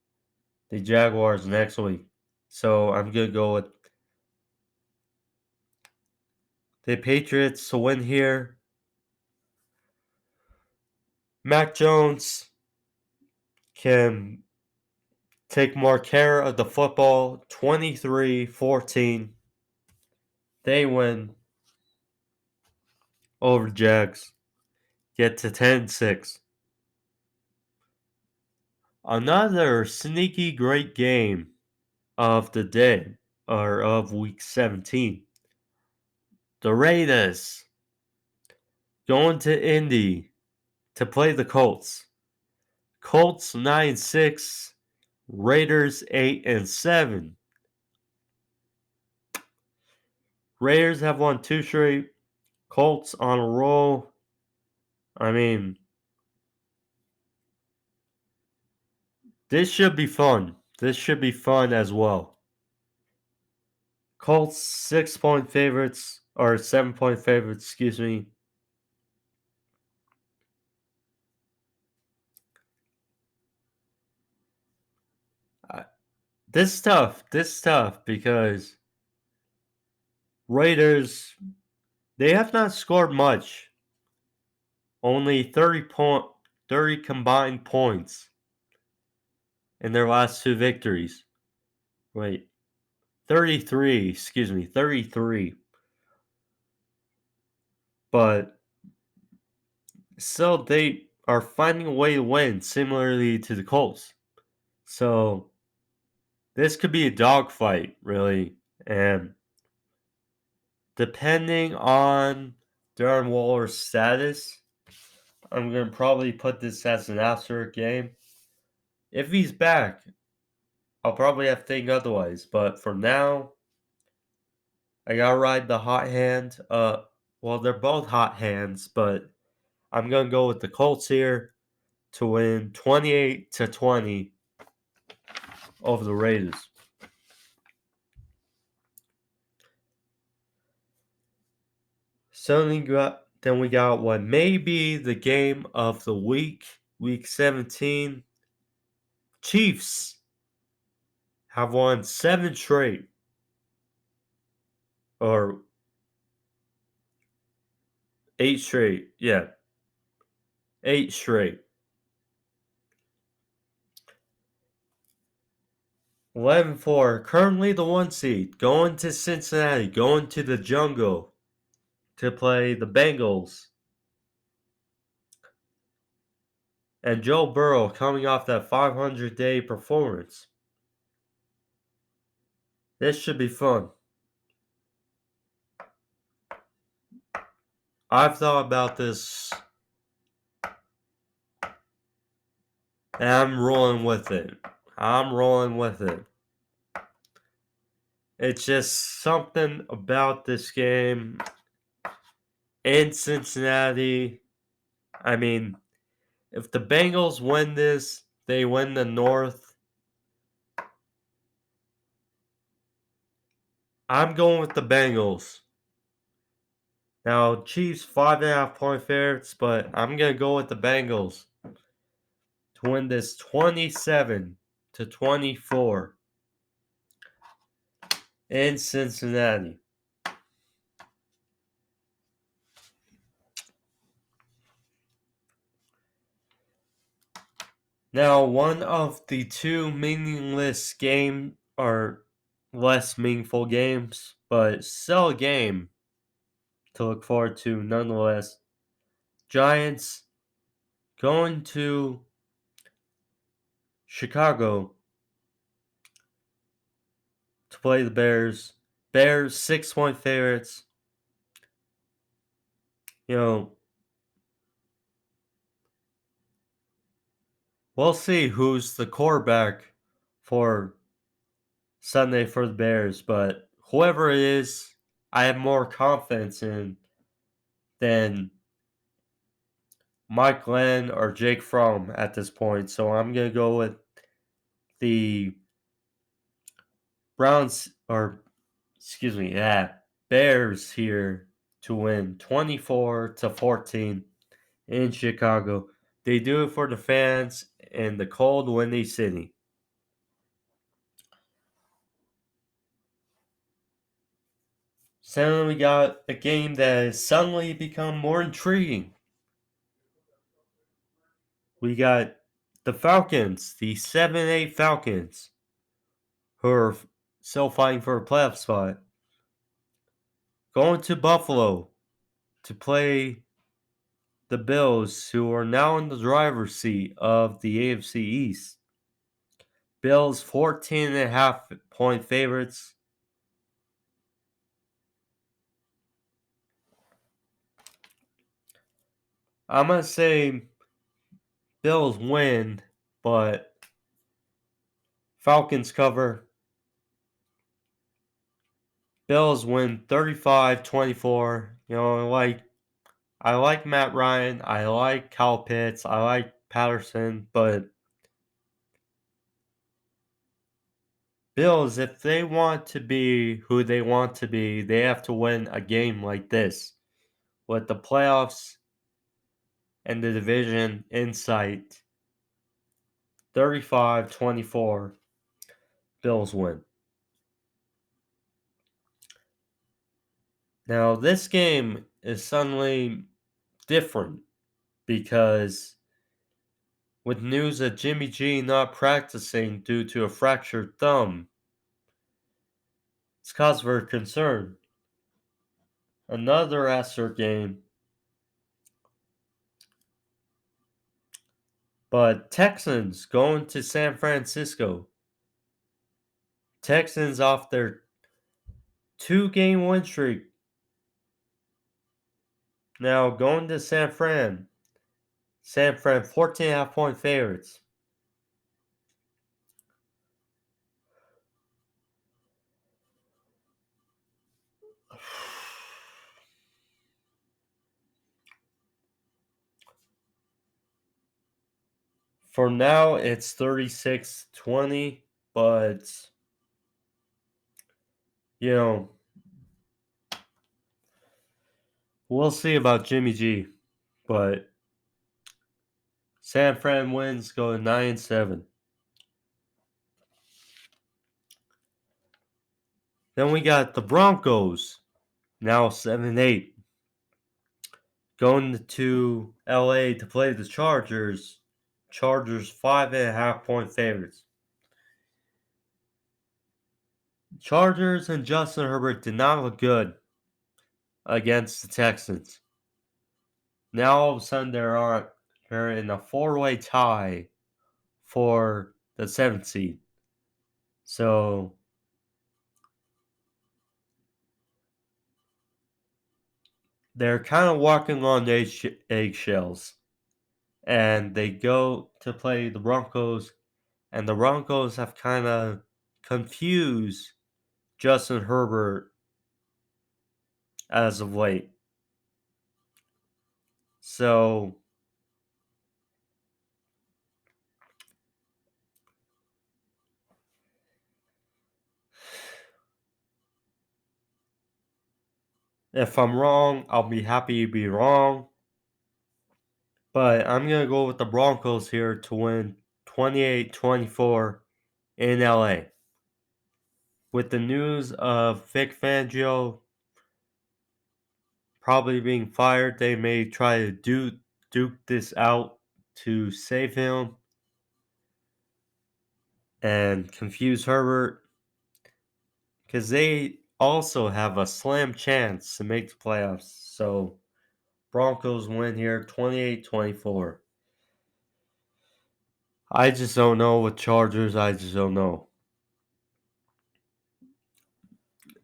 the Jaguars next week. So I'm going to go with the Patriots to win here. Mac Jones can take more care of the football. 23-14. They win over Jags. Get to 10-6. Another sneaky great game of the day, or of week 17. The Raiders going to Indy to play the Colts. Colts 9-6, Raiders 8-7. Raiders have won 2 straight. Colts on a roll. I mean, this should be fun. This should be fun as well. Colts 6-point favorites, or 7-point favorites, excuse me. This is tough. This is tough because Raiders, they have not scored much. Only 30 combined points in their last 2 victories. Wait, 33, excuse me, 33. But still, they are finding a way to win, similarly to the Colts. So, this could be a dogfight, really. And depending on Darren Waller's status, I'm going to probably put this as an asterisk game. If he's back, I'll probably have to think otherwise. But for now, I gotta ride the hot hand. Well, they're both hot hands, but I'm gonna go with the Colts here to win 28-20 over the Raiders. So then we got what may be the game of the week, week 17. Chiefs have won 7 straight, or 8 straight. Yeah, 8 straight. 11-4, currently the 1 seed, going to Cincinnati, going to the jungle to play the Bengals. And Joe Burrow coming off that 500-day performance. This should be fun. I've thought about this, and I'm rolling with it. It's just something about this game in Cincinnati. I mean, if the Bengals win this, they win the North. I'm going with the Bengals. Now, Chiefs 5.5 point favorites, but I'm gonna go with the Bengals to win this 27-24 in Cincinnati. Now, one of the two meaningless game or less meaningful games, but still a game to look forward to nonetheless. Giants going to Chicago to play the Bears. Bears 6 point favorites. You know, we'll see who's the quarterback for Sunday for the Bears, but whoever it is, I have more confidence in than Mike Glenn or Jake Fromm at this point. So I'm going to go with the Browns, or excuse me, Bears here to win 24-14 in Chicago. They do it for the fans in the cold, windy city. Suddenly we got a game that has suddenly become more intriguing. We got the Falcons, the 7-8 Falcons, who are still fighting for a playoff spot, going to Buffalo to play the Bills, who are now in the driver's seat of the AFC East. Bills 14.5 point favorites. I'm going to say Bills win, but Falcons cover. Bills win 35-24. I like Matt Ryan. I like Kyle Pitts. I like Patterson, but Bills, if they want to be who they want to be, they have to win a game like this with the playoffs and the division in sight. 35-24. Bills win. Now, this game is suddenly different because with news of Jimmy G not practicing due to a fractured thumb, it's cause for concern. Another Astro game, but Texans going to San Francisco. Texans off their 2-game win streak. Now going to San Fran. San Fran 14.5 point favorites. For now, it's 36-20, but you know, we'll see about Jimmy G. But San Fran wins, go 9-7. Then we got the Broncos, now 7-8, going to LA to play the Chargers. Chargers 5.5 point favorites. Chargers and Justin Herbert did not look good against the Texans. Now all of a sudden they're in a 4-way tie for the 7th seed. So they're kind of walking on eggshells. And they go to play the Broncos, and the Broncos have kind of confused Justin Herbert as of late. So If I'm wrong, I'll be happy to be wrong. But I'm going to go with the Broncos here to win 28-24 in LA. With the news of Vic Fangio probably being fired, they may try to duke this out to save him and confuse Herbert, because they also have a slam chance to make the playoffs. So Broncos win here 28-24. I just don't know with Chargers. I just don't know.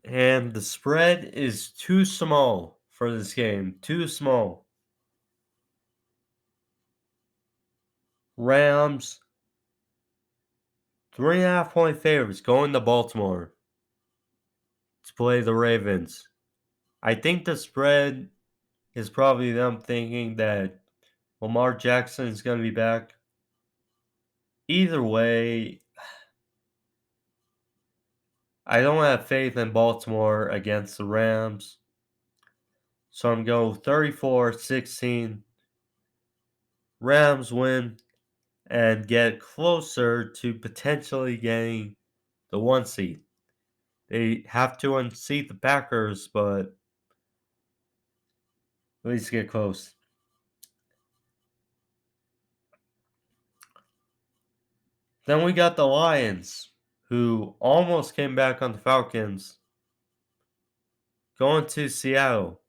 And the spread is too small for this game. Too small. Rams, 3.5 point favorites going to Baltimore to play the Ravens. I think the spread is probably them thinking that Lamar Jackson is going to be back. Either way, I don't have faith in Baltimore against the Rams. So I'm going 34-16. Rams win and get closer to potentially getting the 1 seed. They have to unseat the Packers, but at least get close. Then we got the Lions, who almost came back on the Falcons, going to Seattle.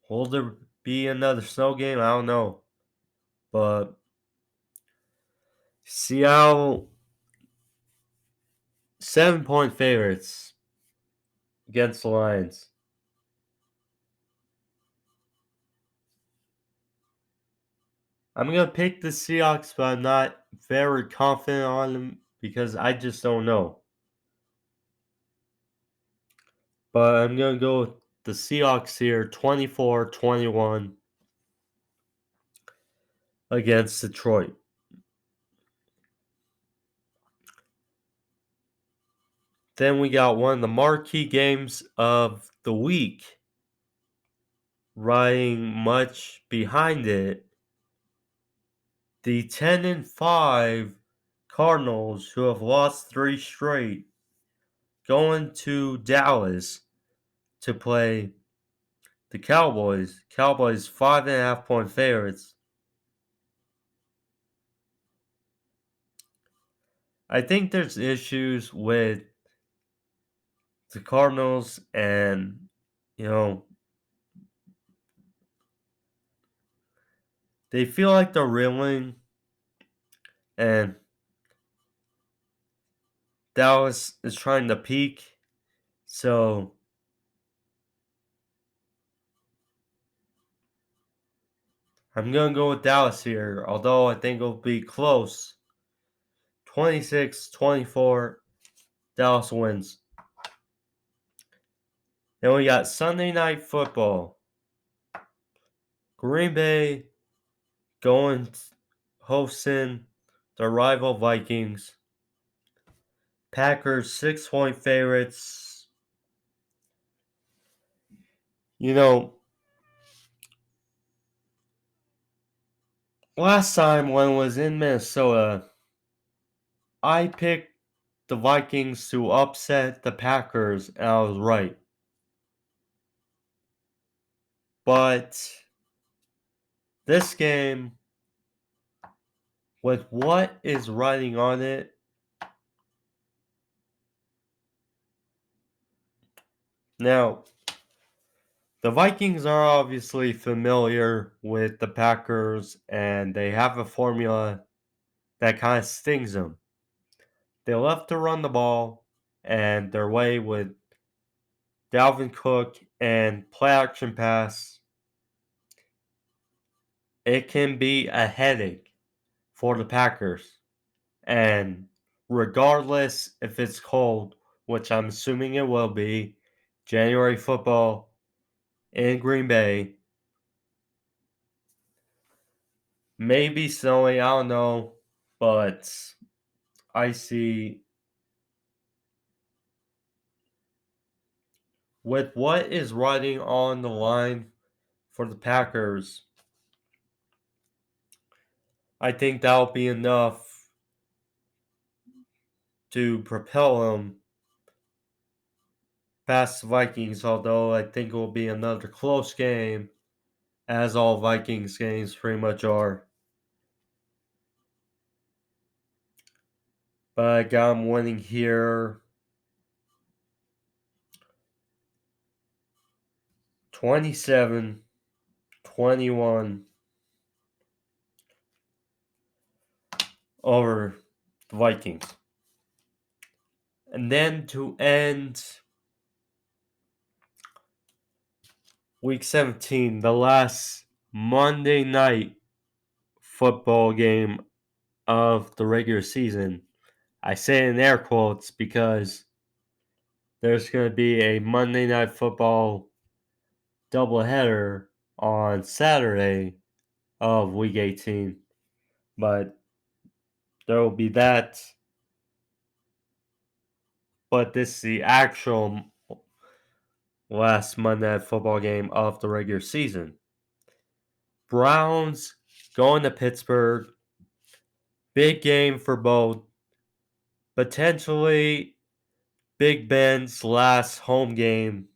Will there be another snow game? I don't know. But Seattle, 7-point favorites against the Lions. I'm going to pick the Seahawks, but I'm not very confident on them because I just don't know. But I'm going to go with the Seahawks here, 24-21 against Detroit. Then we got one of the marquee games of the week, riding much behind it. The 10-5 Cardinals, who have lost 3 straight, going to Dallas to play the Cowboys. Cowboys 5.5-point favorites. I think there's issues with the Cardinals, and they feel like they're reeling, and Dallas is trying to peak. So I'm going to go with Dallas here, although I think it'll be close. 26-24, Dallas wins. Then we got Sunday Night Football. Green Bay hosting the rival Vikings. Packers 6-point favorites. Last time when I was in Minnesota, I picked the Vikings to upset the Packers, and I was right. But this game, with what is riding on it, now, the Vikings are obviously familiar with the Packers, and they have a formula that kind of stings them. They love to run the ball, and their way with Dalvin Cook and play action pass, it can be a headache for the Packers. And regardless if it's cold, which I'm assuming it will be, January football in Green Bay, maybe snowing, I don't know, but I see With what is riding on the line for the Packers, I think that'll be enough to propel them past the Vikings, although I think it will be another close game, as all Vikings games pretty much are. But I got them winning here 27-21 over the Vikings. And then to end Week 17, the last Monday night football game of the regular season. I say in air quotes because there's going to be a Monday Night Football doubleheader on Saturday of Week 18. But there will be that. But this is the actual last Monday Night Football game of the regular season. Browns going to Pittsburgh. Big game for both. Potentially Big Ben's last home game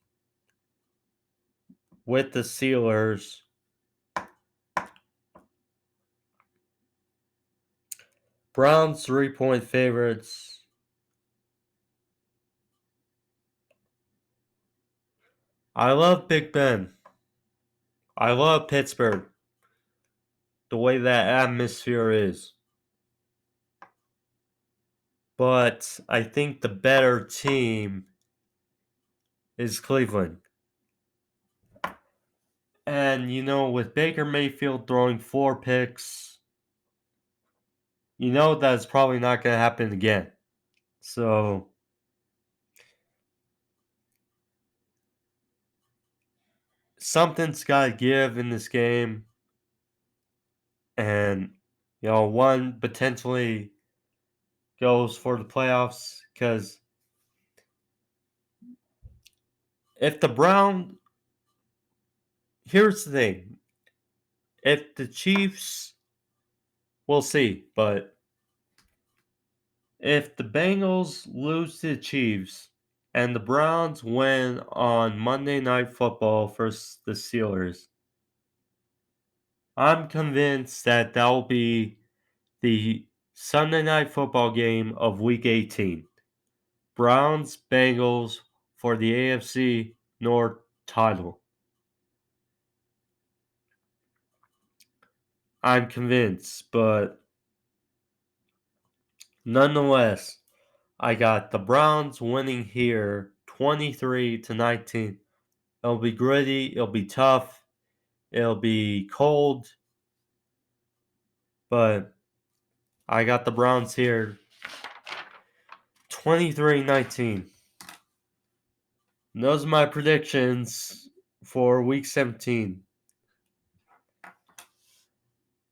with the Steelers. Browns 3-point favorites. I love Big Ben. I love Pittsburgh. The way that atmosphere is. But I think the better team is Cleveland. And, with Baker Mayfield throwing 4 picks, that's probably not going to happen again. So, something's got to give in this game. And, one potentially goes for the playoffs because if the Brown, here's the thing, if the Chiefs, we'll see, but if the Bengals lose to the Chiefs and the Browns win on Monday Night Football versus the Steelers, I'm convinced that will be the Sunday Night Football game of Week 18. Browns, Bengals for the AFC North title. I'm convinced, but nonetheless, I got the Browns winning here 23-19. It'll be gritty, it'll be tough, it'll be cold, but I got the Browns here 23-19. Those are my predictions for Week 17.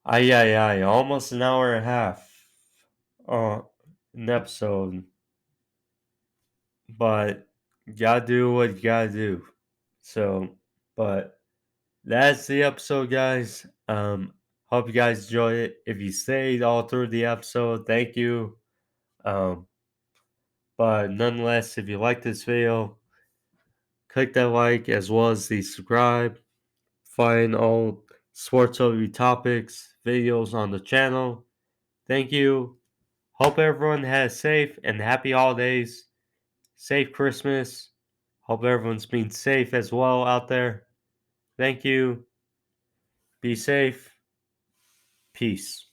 Almost an hour and a half an episode. But you gotta do what you gotta do. So, but that's the episode, guys. Hope you guys enjoyed it. If you stayed all through the episode, thank you. But nonetheless, if you like this video, click that like as well as the subscribe. Find all sports overview topics, videos on the channel. Thank you. Hope everyone has safe and happy holidays. Safe Christmas. Hope everyone's being safe as well out there. Thank you. Be safe. Peace.